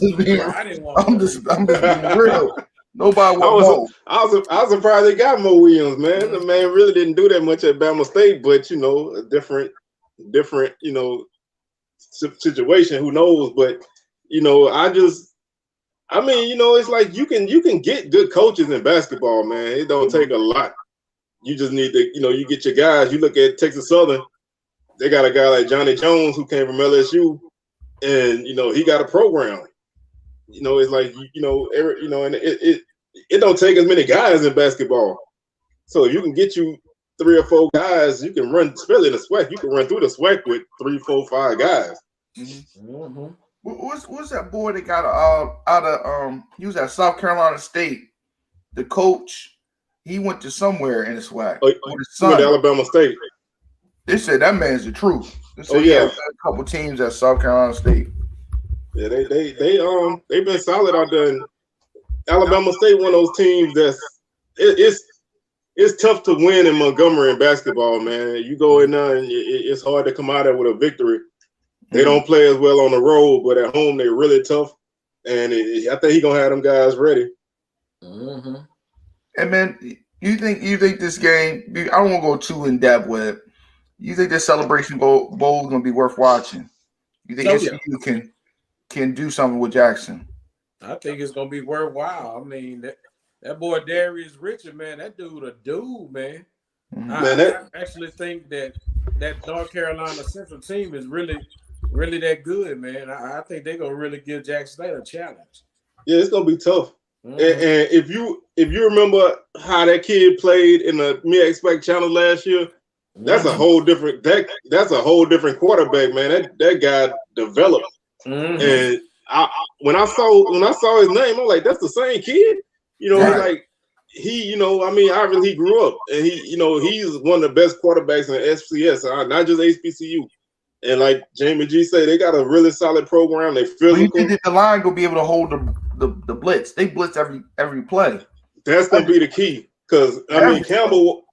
just being real. Nobody want Mo. I was surprised they got Mo Williams, man. The man really didn't do that much at Bama State, but a different situation. Who knows? But it's like you can get good coaches in basketball, man. It don't take a lot. You just need to, you get your guys. You look at Texas Southern. they got a guy like Johnny Jones who came from LSU, and he got a program. It's like and it don't take as many guys in basketball. So if you can get you 3 or 4 guys, you can run, especially in the SWAC. You can run through the SWAC with 3, 4, 5 guys. Mm-hmm. What's that boy that got out of he was at South Carolina State? The coach, he went to somewhere in the SWAC. With his son. Went to Alabama State. They said that man's the truth. They said he had a couple teams at South Carolina State. Yeah, they've been solid out there. And Alabama State, one of those teams it's tough to win in Montgomery in basketball, man. You go in there and it's hard to come out of it with a victory. They don't play as well on the road, but at home they're really tough. And I think he's gonna have them guys ready. Mm-hmm. And man, you think this game? I don't want to go too in depth with it. You think this Celebration Bowl is gonna be worth watching? You think SMU can do something with Jackson? I think it's gonna be worthwhile. I mean, that boy Darius Richard, man, that dude a dude, man. Mm-hmm. I actually think that North Carolina Central team is really that good, man. I think they're gonna really give Jackson State a challenge. Yeah, it's gonna be tough. Mm-hmm. And if you remember how that kid played in the SWAC Challenge last year, that's a whole different that's a whole different quarterback, man. That guy developed. Mm-hmm. And when I saw his name, I'm like, that's the same kid. Like he grew up and he's one of the best quarterbacks in FCS, not just HBCU. And like Jamie G said, they got a really solid program. They physical. You think that the line gonna be able to hold the blitz? They blitz every play. That's gonna be the key because Campbell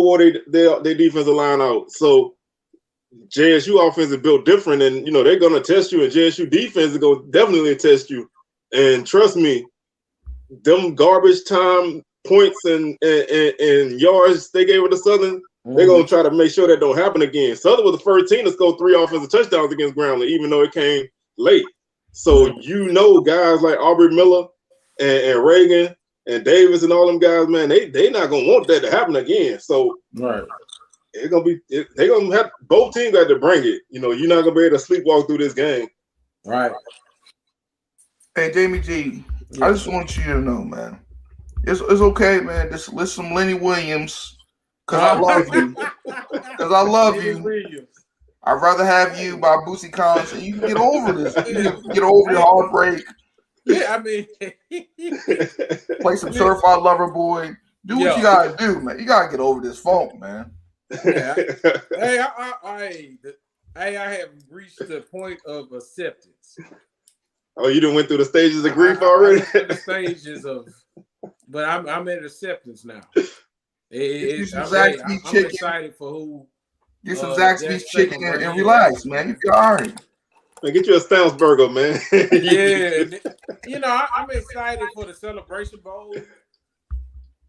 wore their defensive line out. So JSU offense is built different, and they're gonna test you, and JSU defense is gonna definitely test you. And trust me, them garbage time points and yards they gave it to Southern. They're going to try to make sure that don't happen again. Southern was the first team to score 3 offensive touchdowns against Grambling, even though it came late. So, guys like Aubrey Miller and Reagan and Davis and all them guys, man, they not going to want that to happen again. So, they're going to have both teams got to bring it. You're not going to be able to sleepwalk through this game. Right. Hey, Jamie G, I just want you to know, man, it's okay, man. Just listen to Lenny Williams. Because I love you. I'd rather have you by Boosie Collins so you can get over this. You can get over your heartbreak. Yeah, I mean, play some Certified Lover Boy. Do what you gotta do, man. You gotta get over this funk, man. Yeah. I have reached the point of acceptance. Oh, you done went through the stages of grief already? The stages of, but I'm at acceptance now. I'm excited for who. Get some Zaxby's chicken and relax, man. You feel all right. Man, get you a Stounsburger, man. Yeah. I'm excited for the Celebration Bowl.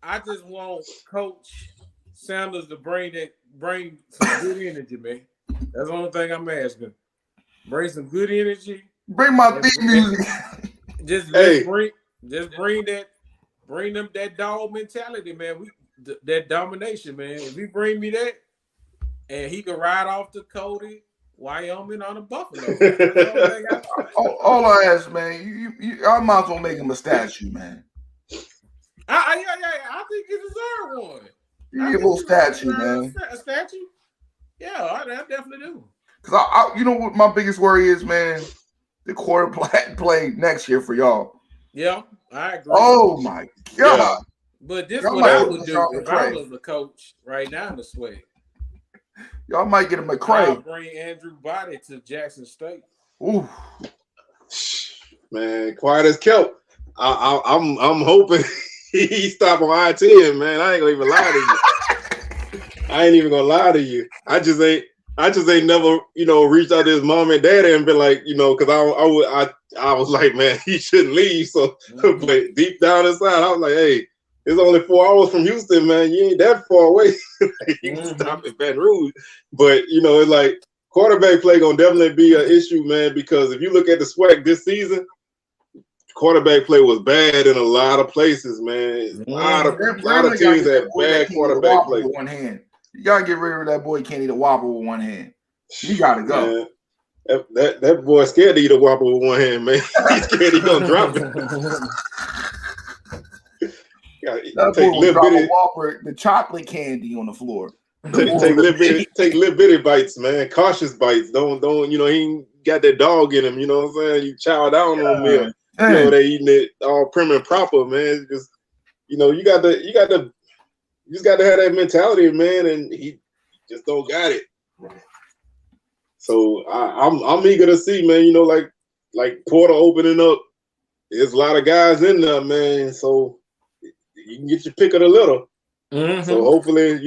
I just want Coach Sanders to bring some good energy, man. That's the only thing I'm asking. Bring some good energy. Bring my theme music. Bring them that dog mentality, man. That domination, man. If he bring me that, and he can ride off to Cody, Wyoming on a buffalo. All I ask, man, I might as well make him a statue, man. I think he deserves one. You need a little statue, man. A statue? Yeah, I definitely do. Because you know what my biggest worry is, man? The quarterback play next year for y'all. Yeah, I agree. Oh my God. Yeah. But this is what I would do if I was the coach right now in the SWAC. Y'all might get a McCray. I'll bring Andrew Body to Jackson State. Ooh. Man, quiet as kept. I'm hoping he stop on I-10, man. I ain't gonna even lie to you. I ain't even gonna lie to you. I just ain't never, reached out to his mom and daddy and been like, because I was like, man, he shouldn't leave. So, but deep down inside, I was like, hey, it's only 4 hours from Houston, man. You ain't that far away. You can stop at Baton Rouge. But, it's like quarterback play gonna definitely be an issue, man, because if you look at the SWAC this season, quarterback play was bad in a lot of places, man. A lot of teams had bad quarterback play. With one hand. You gotta get rid of that boy. He can't eat a Whopper with one hand. You gotta go. Man, that boy scared to eat a Whopper with one hand, man. He's scared he gonna drop it. That Take boy will little drop a bitty, Whopper, the chocolate candy on the floor. take little bitty bites, man. Cautious bites. Don't he ain't got that dog in him. You know what I'm saying? You chow down on meal. You know they eating it all prim and proper, man. It's just you just got to have that mentality, man, and he just don't got it. So I'm eager to see, man. Like Porter opening up. There's a lot of guys in there, man. So you can get your pick of the litter. Mm-hmm. So hopefully,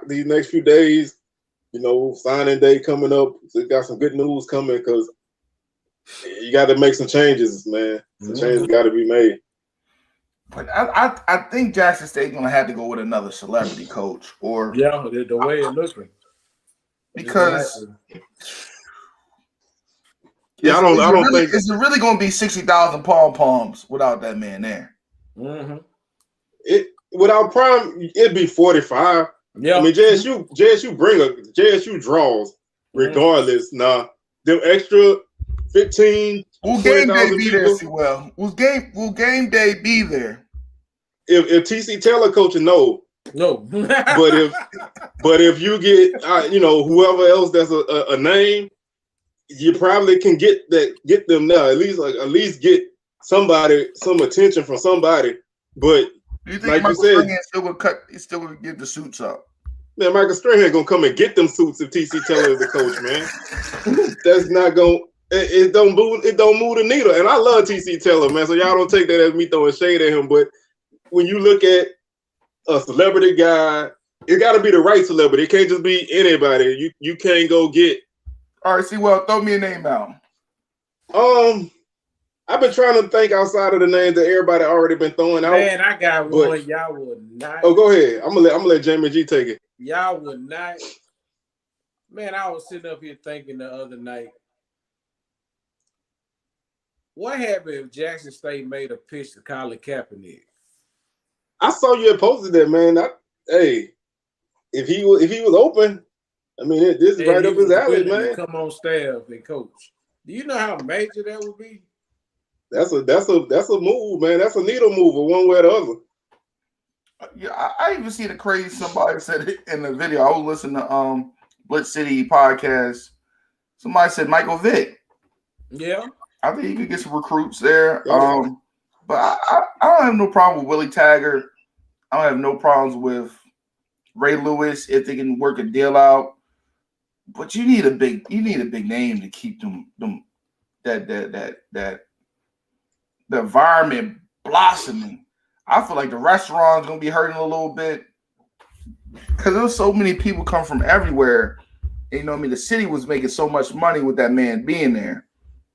these next few days, signing day coming up, we got some good news coming because you got to make some changes, man. Some changes got to be made. But I think Jackson State's gonna have to go with another celebrity coach, or the way it's looking. Because I don't think it's really gonna be 60,000 pom-poms without that man there. Mm-hmm. Without Prime, it'd be 45. Yeah, I mean JSU draws regardless. Nah, them extra 15. Will game day be there? Cwell? Will game day be there? If TC Taylor coaching, no. but if you get whoever else that's a name, you probably can get them now. At least get somebody some attention from somebody. But do you think Michael Strahan still gonna give the suits up? Man, Michael Strahan gonna come and get them suits if TC Taylor is the coach, man. That's not gonna it don't move the needle. And I love TC Taylor, man. So y'all don't take that as me throwing shade at him. But when you look at a celebrity guy, it got to be the right celebrity. It can't just be anybody. You can't go get. All right, Cwell, throw me a name out. I've been trying to think outside of the names that everybody already been throwing out. Man, I got one. Y'all would not. Oh, go ahead. I'm gonna let Jamie G take it. Y'all would not. Man, I was sitting up here thinking the other night. What happened if Jackson State made a pitch to Colin Kaepernick? I saw you had posted that, man. If he was open, I mean, this is right up his alley, man. Come on staff and coach. Do you know how major that would be? That's a move, man. That's a needle mover, one way or the other. Yeah, I even see the crazy. Somebody said it in the video. I was listening to Blitz City podcast. Somebody said Michael Vick. Yeah, I think you could get some recruits there. Yeah. But I don't have no problem with Willie Taggart. I don't have no problems with Ray Lewis if they can work a deal out. But you need a big name to keep that the environment blossoming. I feel like the restaurant's gonna be hurting a little bit because there's so many people come from everywhere. And, the city was making so much money with that man being there.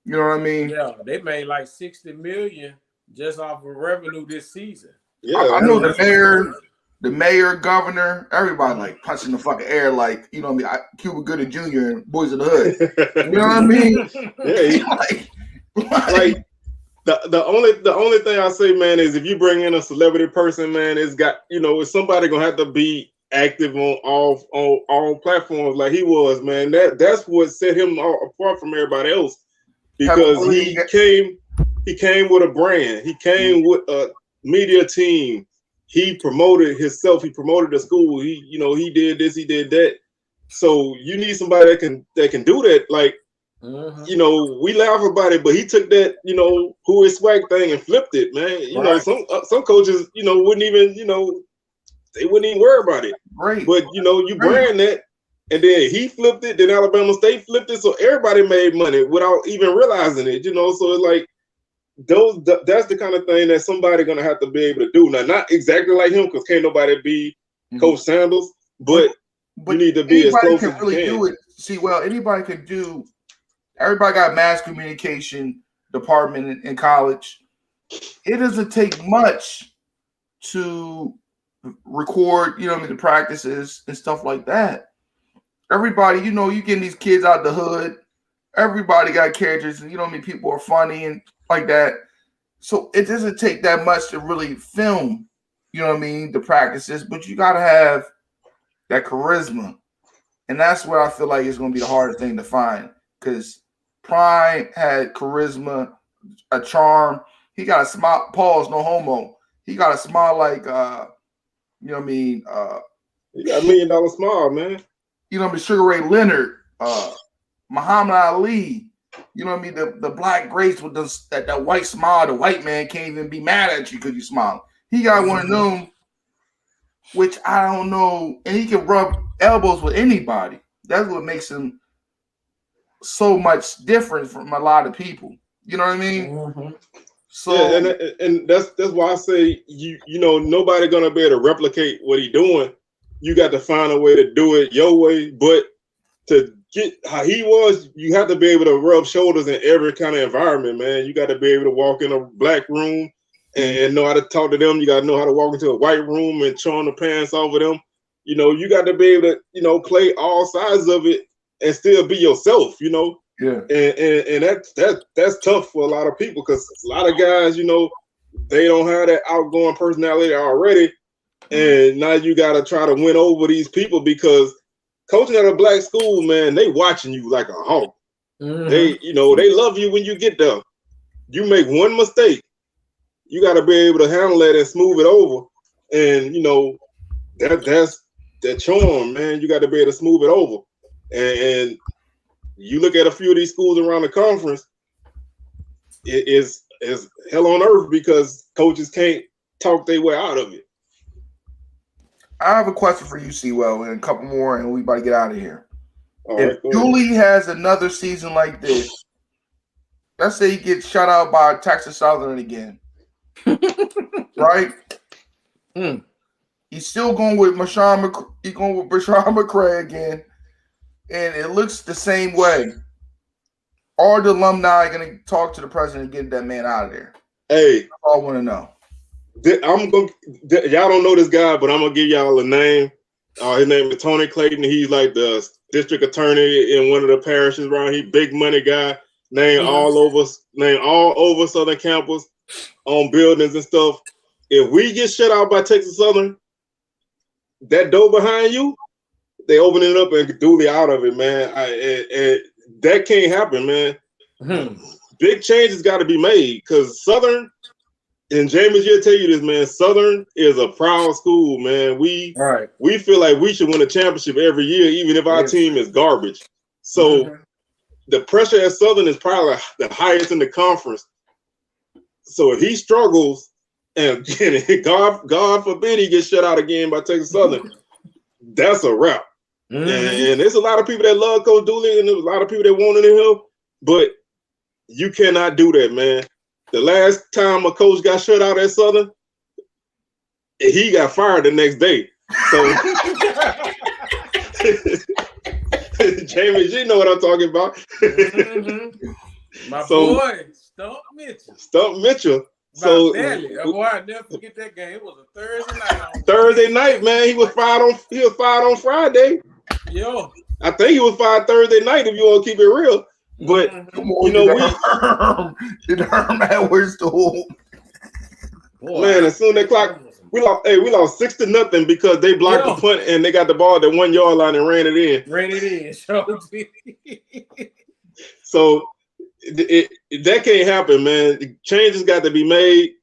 You know what I mean? Yeah, they made like $60 million just off of revenue this season. Yeah, I know the mayor, governor, everybody like punching the fucking air, like Cuba Gooding Jr. and Boys in the Hood. You know what I mean? Yeah, like the only thing I say, man, is if you bring in a celebrity person, man, it's somebody gonna have to be active on all platforms like he was, man. That's what set him apart from everybody else because he came with a brand. He came with a media team. He promoted himself. He promoted the school. He did this. He did that. So you need somebody that can do that. Like, we laugh about it, but he took that, who is SWAC thing and flipped it, man. Right. Some coaches, wouldn't even, they wouldn't even worry about it. Right. But you brand that, and then he flipped it. Then Alabama State flipped it, so everybody made money without even realizing it. So it's like. That's the kind of thing that somebody gonna have to be able to do. Now, not exactly like him, because can't nobody be Coach Sanders, but you need to be as close as you can. Do it. Anybody can do. Everybody got mass communication department in college. It doesn't take much to record, the practices and stuff like that. Everybody, you getting these kids out the hood. Everybody got characters, and people are funny and like that. So it doesn't take that much to really film, the practices, but you got to have that charisma. And that's where I feel like it's going to be the hardest thing to find because Prime had charisma, a charm. He got a smile. Pause, no homo. He got a smile like, you know what I mean? He got $1 million smile, man. You know what I mean? Sugar Ray Leonard, Muhammad Ali. You know what I mean? The black grace with that white smile. The white man can't even be mad at you because you smile. He got one of them, which I don't know, and he can rub elbows with anybody. That's what makes him so much different from a lot of people. You know what I mean? Mm-hmm. So and that's why I say you know nobody gonna be able to replicate what he's doing. You got to find a way to do it your way, but to get how he was, you have to be able to rub shoulders in every kind of environment, man. You got to be able to walk in a black room and know how to talk to them. You got to know how to walk into a white room and churn the pants off of them. You know, you got to be able to, you know, play all sides of it and still be yourself, you know. Yeah. And that's tough for a lot of people because a lot of guys, you know, they don't have that outgoing personality already. And now you got to try to win over these people because coaching at a black school, man, they watching you like a hawk. Mm-hmm. They, you know, they love you when you get there. You make one mistake, you got to be able to handle it and smooth it over. And, you know, that's that charm, man. You got to be able to smooth it over. And you look at a few of these schools around the conference, it is hell on earth because coaches can't talk their way out of it. I have a question for you, Cwell, and a couple more, and we about to get out of here. If Right, Julie has another season like this, let's say he gets shut out by Texas Southern again, right? He's still going with Brashon McCray again, and it looks the same way. Are the alumni going to talk to the president and get that man out of there? Hey, That's all I want to know. y'all don't know this guy, but I'm gonna give y'all a name. His name is Tony Clayton. He's like the district attorney in one of the parishes around here. Big money guy, named all over Southern campus, on buildings and stuff. If we get shut out by Texas Southern, that door behind you, they open it up and duly out of it, man. That can't happen, man. Big changes got to be made because Southern. And James, you'll tell you this, man. Southern is a proud school, man. We feel like we should win a championship every year, even if our team is garbage. So the pressure at Southern is probably the highest in the conference. So if he struggles, and God forbid he gets shut out again by Texas Southern, that's a wrap. And there's a lot of people that love Coach Dooley, and there's a lot of people that want it in him, but you cannot do that, man. The last time a coach got shut out at Southern, he got fired the next day. So, James, you know what I'm talking about. My boy, Stump Mitchell. So, boy, I'll never forget that game. It was a Thursday night. Thursday night, man. He was fired on Friday. Yo, I think he was fired Thursday night. If you want to keep it real. But you know, Herm Edwards tool. Man, as soon as they clock, we lost 6-0 because they blocked the punt and they got the ball at the 1 yard line and ran it in. So that can't happen, man. The changes got to be made.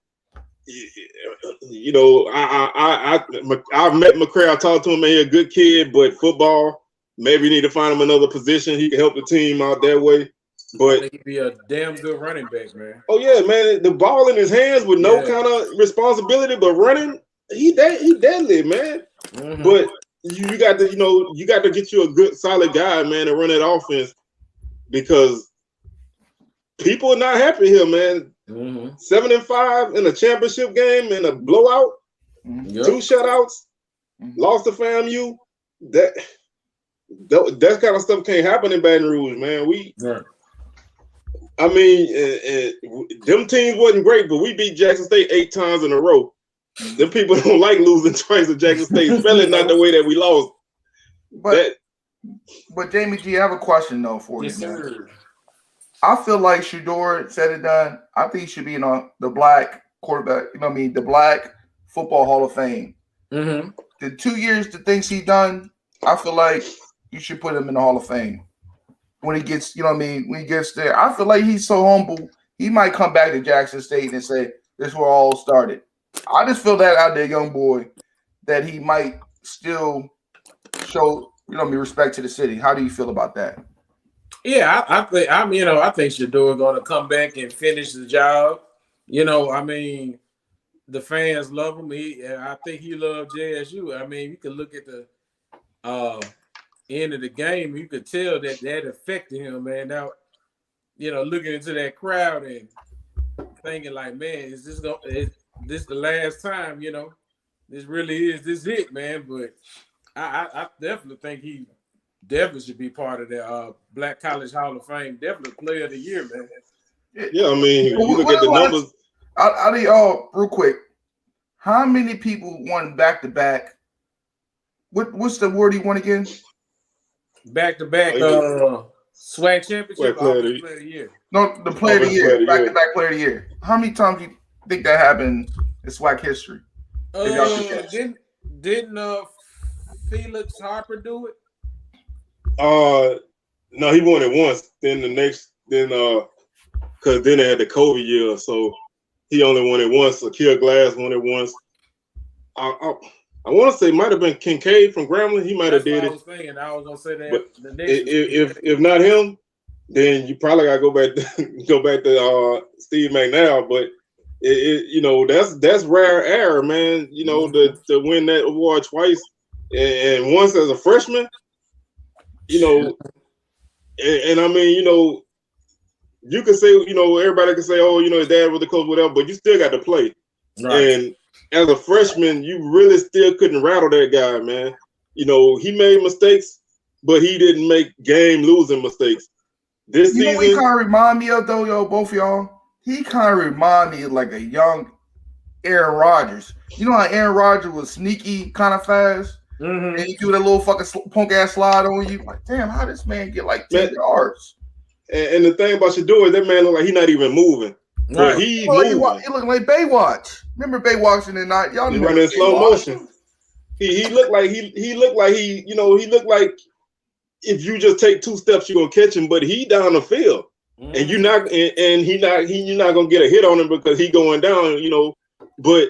You know, I've met McCray. I talked to him, man. He's a good kid, but football. Maybe you need to find him another position. He can help the team out that way. But he could be a damn good running back, man. Oh yeah, man. The ball in his hands with no kind of responsibility, but running, he deadly, man. But you got to get you a good solid guy, man, to run that offense because people are not happy here, man. 7-5 in a championship game and a blowout, 2 shutouts, lost to FAMU. That kind of stuff can't happen in Baton Rouge, man. I mean, them teams wasn't great, but we beat Jackson State 8 times in a row. Them people don't like losing twice to Jackson State, especially not the way that we lost. But Jamie G, I have a question though for you, man. I feel like Shedeur said it done. I think he should be in the black quarterback. You know what I mean? The Black Football Hall of Fame. The 2 years, the things he done, I feel like you should put him in the Hall of Fame when he gets, when he gets there. I feel like he's so humble. He might come back to Jackson State and say, "This is where all started." I just feel that out there, young boy, that he might still show, respect to the city. How do you feel about that? Yeah, I think Shedeur going to come back and finish the job. The fans love him. I think he loved JSU. You can look at the end of the game. You could tell that affected him, man. Now, looking into that crowd and thinking like, man, is this the last time? This really is this it, man. But I definitely think he definitely should be part of the Black College Hall of Fame. Definitely Player of the Year, man. Yeah, you look at the numbers. Real quick, how many people won back-to-back? What's the award he won again? Back-to-back SWAC Championship, Player of the Year. No, the Player of the Year, back-to-back Player of the Year. How many times do you think that happened in SWAC history? Didn't Felix Harper do it? No, he won it once. Then because then they had the COVID year, so he only won it once. Akil Glass won it once. I want to say it might have been Kincaid from Grambling. He might have did it. I was gonna say that. But if not him, then you probably gotta go back to Steve McNair. But that's rare air, man. To win that award twice and once as a freshman. And I mean, you can say, everybody can say, oh, his dad was the coach, whatever, but you still got to play. Right. And as a freshman, you really still couldn't rattle that guy, man. He made mistakes, but he didn't make game-losing mistakes. This season, what he kind of remind me of, though, both of y'all? He kind of remind me of like a young Aaron Rodgers. You know how Aaron Rodgers was sneaky, kind of fast? Mm-hmm. And he do that little fucking punk ass slide on you. Like, damn, how this man get like 10 yards? And the thing about Shedeur is that man look like he's not even moving. Right. He moving. He look like Baywatch. Remember Baywatch in the night? Y'all he running in slow motion. He looked like he looked like he looked like if you just take 2 steps you're gonna catch him, but he down the field. Mm-hmm. And you're not gonna get a hit on him because he going down, but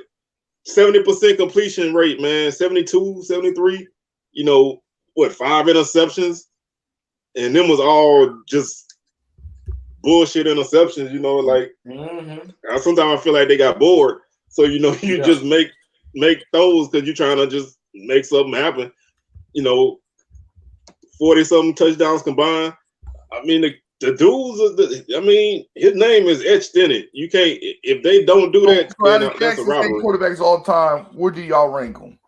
70% completion rate, man, 72, 73, 5 interceptions. And them was all just bullshit interceptions, sometimes I feel like they got bored. So, you just make those because you're trying to just make something happen. 40-something touchdowns combined. I mean, the dudes, his name is etched in it. You can't, if they don't do that, that's a robbery. Quarterbacks all the time. Where do y'all rank them?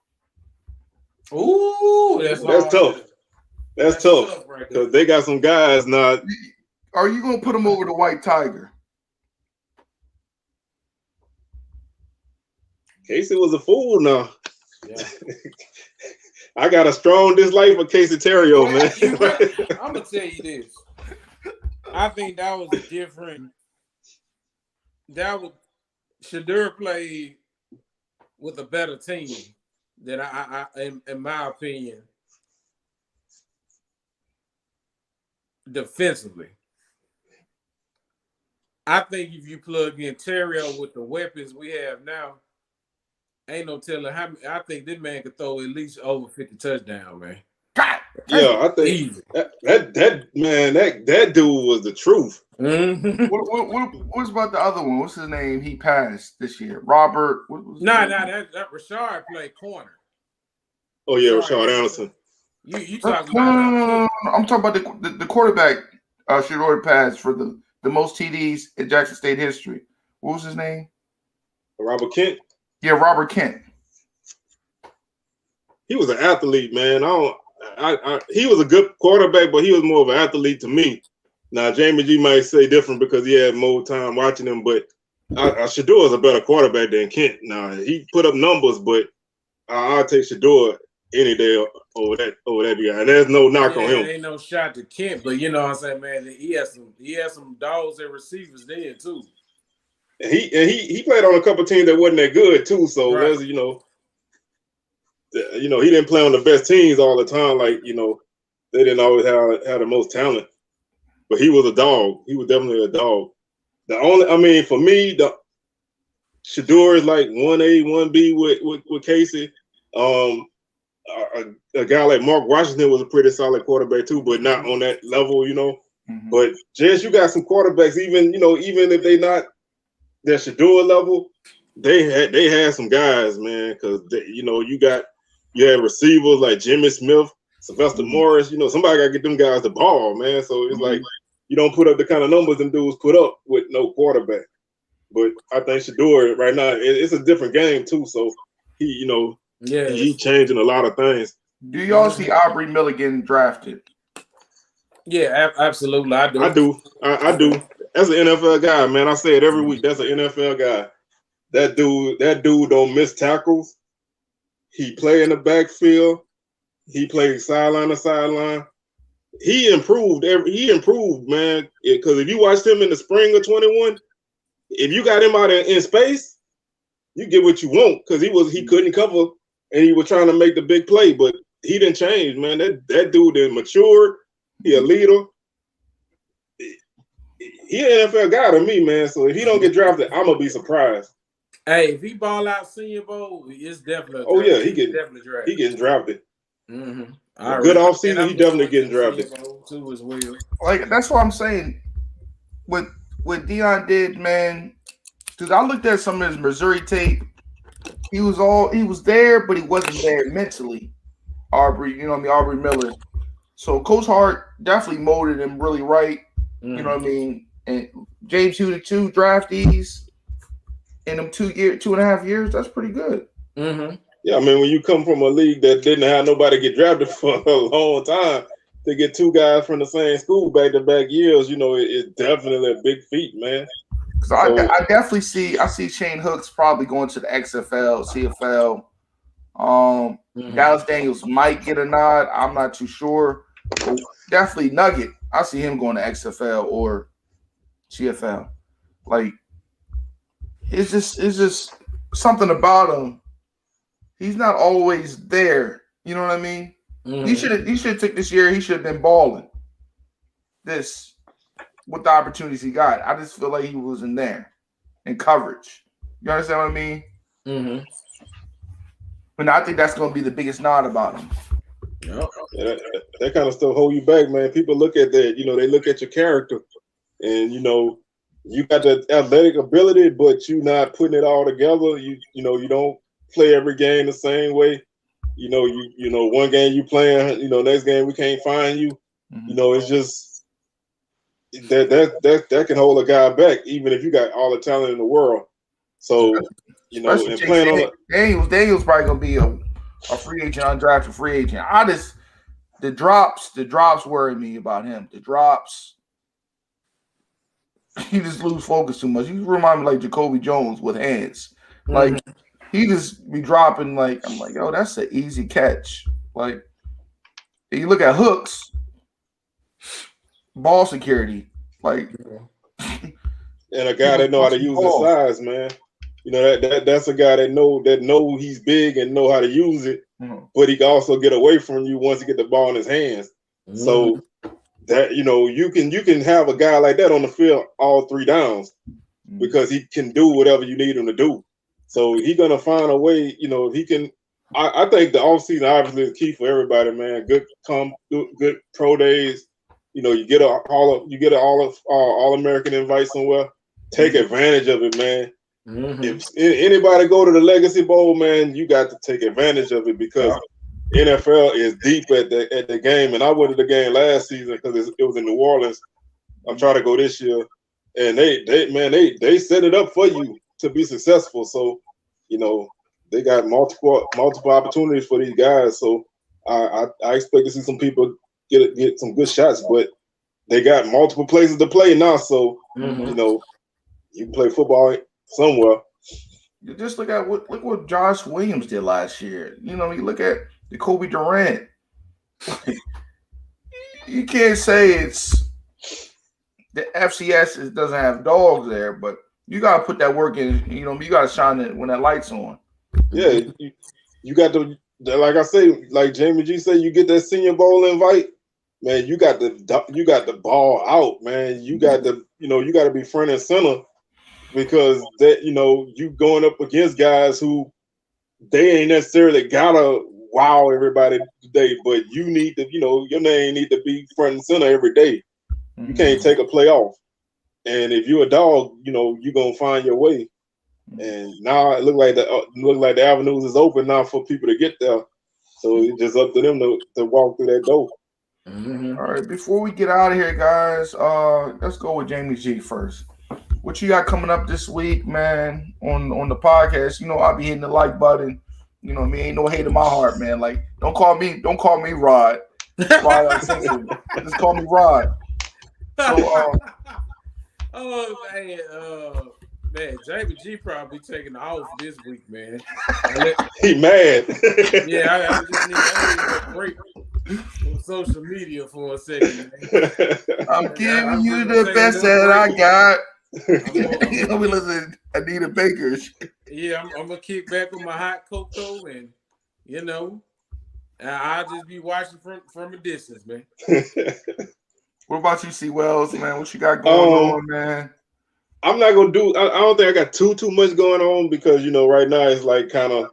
Ooh, that's tough. That's tough because they got some guys now. Are you gonna put them over the White Tiger? Casey was a fool now. Yeah. I got a strong dislike for Casey Terrio, man. I'm gonna tell you this. I think that was different. Shedeur played with a better team than I in my opinion, defensively. I think if you plug in Terrio with the weapons we have now, ain't no telling how. I think this man could throw at least over 50 touchdowns, man. God, yeah, I think that dude was the truth. Mm-hmm. What's about the other one? What's his name? He passed this year. Robert. That Rashard played corner. Oh yeah, Rashard Anderson. You talking about? No. I'm talking about the quarterback. Shedeur passed for the most TDs in Jackson State history. What was his name? Robert Kent. Yeah, Robert Kent. He was an athlete, man. He was a good quarterback, but he was more of an athlete to me. Now, Jamie G might say different because he had more time watching him, but Shedeur is a better quarterback than Kent. Now, he put up numbers, but I'll take Shedeur any day over that guy. And there's no knock on him. Ain't no shot to Kent, but you know what I'm saying, man. He has some dogs and receivers there too. And he played on a couple teams that wasn't that good too. So there's he didn't play on the best teams all the time. Like they didn't always have the most talent. But he was a dog. He was definitely a dog. For me, the Shador is like 1A, 1B with Casey. A guy like Mark Washington was a pretty solid quarterback too, but not on that level, Mm-hmm. But Jess, you got some quarterbacks, even if they not that Shador level, they had some guys, man, because you had receivers like Jimmy Smith, Sylvester Morris. Somebody got to get them guys the ball, man. So it's like you don't put up the kind of numbers them dudes put up with no quarterback. But I think Shador right now it's a different game too. So he changing a lot of things. Do y'all see Aubrey Miller getting drafted? Yeah, absolutely. I do. I do. That's an NFL guy, man. I say it every week. That's an NFL guy. That dude don't miss tackles. He play in the backfield. He played sideline to sideline. He improved, man. Because if you watched him in the spring of 21, if you got him out in space, you get what you want. Because he couldn't cover, and he was trying to make the big play, but he didn't change, man. That dude didn't mature. He a leader. He an NFL guy to me, man. So if he don't get drafted, I'm gonna be surprised. Hey, if he ball out Senior Bowl, it's definitely. He definitely drafted. He getting drafted. Mm-hmm. Good offseason, he definitely getting drafted too as well. Like that's what I'm saying. What Deion did, man. Dude, I looked at some of his Missouri tape. He was there, but he wasn't there mentally. Aubrey Miller. So Coach Hart definitely molded him really right. You know what I mean? And James Hugh, the 2 draftees in them 2.5 years, that's pretty good. Mm-hmm. Yeah, I mean, when you come from a league that didn't have nobody get drafted for a long time, to get 2 guys from the same school back-to-back years, it's definitely a big feat, man. So I definitely see Shane Hooks probably going to the XFL, CFL. Dallas Daniels might get a nod. I'm not too sure. But definitely Nugget. I see him going to XFL or CFL. Like it's just something about him. He's not always there. You know what I mean? He should have took this year. He should have been balling. This with the opportunities he got. I just feel like he wasn't there in coverage. You understand what I mean? Mm-hmm. And I think that's going to be the biggest nod about him. Yep. Yeah, that kind of stuff hold you back, man. People look at that. They look at your character, and you got the athletic ability, but you not putting it all together. You don't play every game the same way. One game you playing, next game we can't find you. It's just that can hold a guy back, even if you got all the talent in the world. So, and playing on Daniel's probably gonna be a free agent, undrafted free agent. The drops worry me about him. The drops, he just lose focus too much. You remind me like Jacoby Jones with hands. Like he just be dropping like I'm like, yo, that's an easy catch. Like if you look at Hooks, ball security, like and a guy that know how to use his size, man. That's a guy that know he's big and know how to use it, but he can also get away from you once he get the ball in his hands. So that you can have a guy like that on the field all 3 downs because he can do whatever you need him to do. So he's gonna find a way. If he can, I think the offseason obviously is key for everybody, man. Good pro days. You get all American invite somewhere. Take advantage of it, man. If anybody go to the Legacy Bowl, man, you got to take advantage of it because NFL is deep at the game. And I went to the game last season because it was in New Orleans. I'm trying to go this year, and they set it up for you to be successful. So, they got multiple opportunities for these guys. So I expect to see some people get some good shots, but they got multiple places to play now. So you can play football somewhere. You just look at what Josh Williams did last year. You look at the Kobe Durant. You can't say it's the FCS doesn't have dogs there, but you gotta put that work in. You gotta shine it when that light's on. Yeah, you got to, like I say, like Jamie G said, you get that Senior Bowl invite. man, you got the ball out, man. You got to, you got to be front and center because that, you going up against guys who they ain't necessarily gotta wow everybody today, but you need to, your name need to be front and center every day. You can't take a play off. And if you're a dog, you're gonna find your way. And now it look like the avenues is open now for people to get there. So it's just up to them to walk through that door. All right, before we get out of here, guys, let's go with Jamie G first. What you got coming up this week, man, on the podcast? I'll be hitting the like button. You know what I mean? Ain't no hate in my heart, man. Like, don't call me Rod. Just call me Rod. So, man, Jamie G probably taking off this week, man. He mad. Yeah, I just need a break on social media for a second, man. I'm giving you the best that I got. We listen to Anita Baker's. Yeah, I'm gonna kick back with my hot cocoa, and I'll just be watching from a distance, man. What about you, Cwell, man? What you got going on, man? I'm not gonna do. I don't think I got too much going on because right now it's like kind of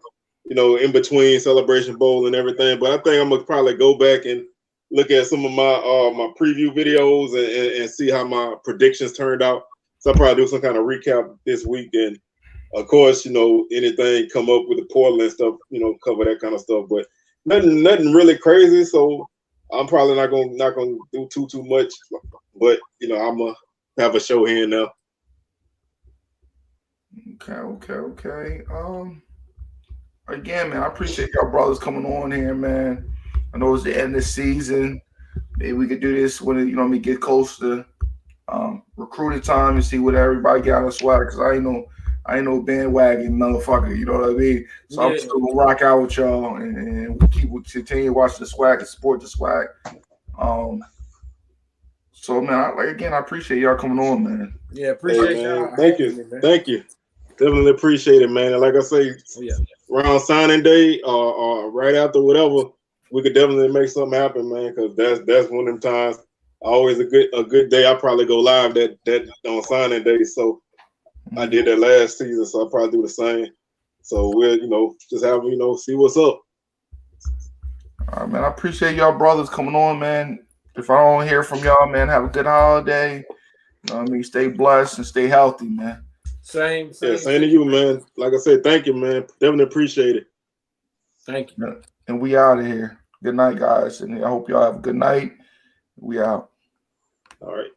in between Celebration Bowl and everything. But I think I'm gonna probably go back and look at some of my preview videos and see how my predictions turned out. So I'll probably do some kind of recap this week, and of course, anything come up with the portal and stuff, cover that kind of stuff. But nothing really crazy. So I'm probably not gonna do too much. But I'm gonna have a show here and there. Okay. Again, man, I appreciate y'all brothers coming on here, man. I know it's the end of the season. Maybe we could do this when get close to recruiting time and see what everybody got on SWAC, because I ain't no bandwagon motherfucker, you know what I mean? So I'm still gonna rock out with y'all and we'll continue watching the SWAC and support the SWAC. So man, I appreciate y'all coming on, man. Yeah, appreciate y'all. Thank you. Definitely appreciate it, man. And like I say, around signing day or right after whatever, we could definitely make something happen, man. Because that's one of them times. Always a good day. I probably go live that on signing day. So I did that last season, so I'll probably do the same. So we'll just have see what's up. All right, man. I appreciate y'all brothers coming on, man. If I don't hear from y'all, man, have a good holiday. You know what I mean? Stay blessed and stay healthy, man. Same to you, man. Like I said, thank you, man. Definitely appreciate it. Thank you. And we out of here. Good night, guys. And I hope y'all have a good night. We out. All right.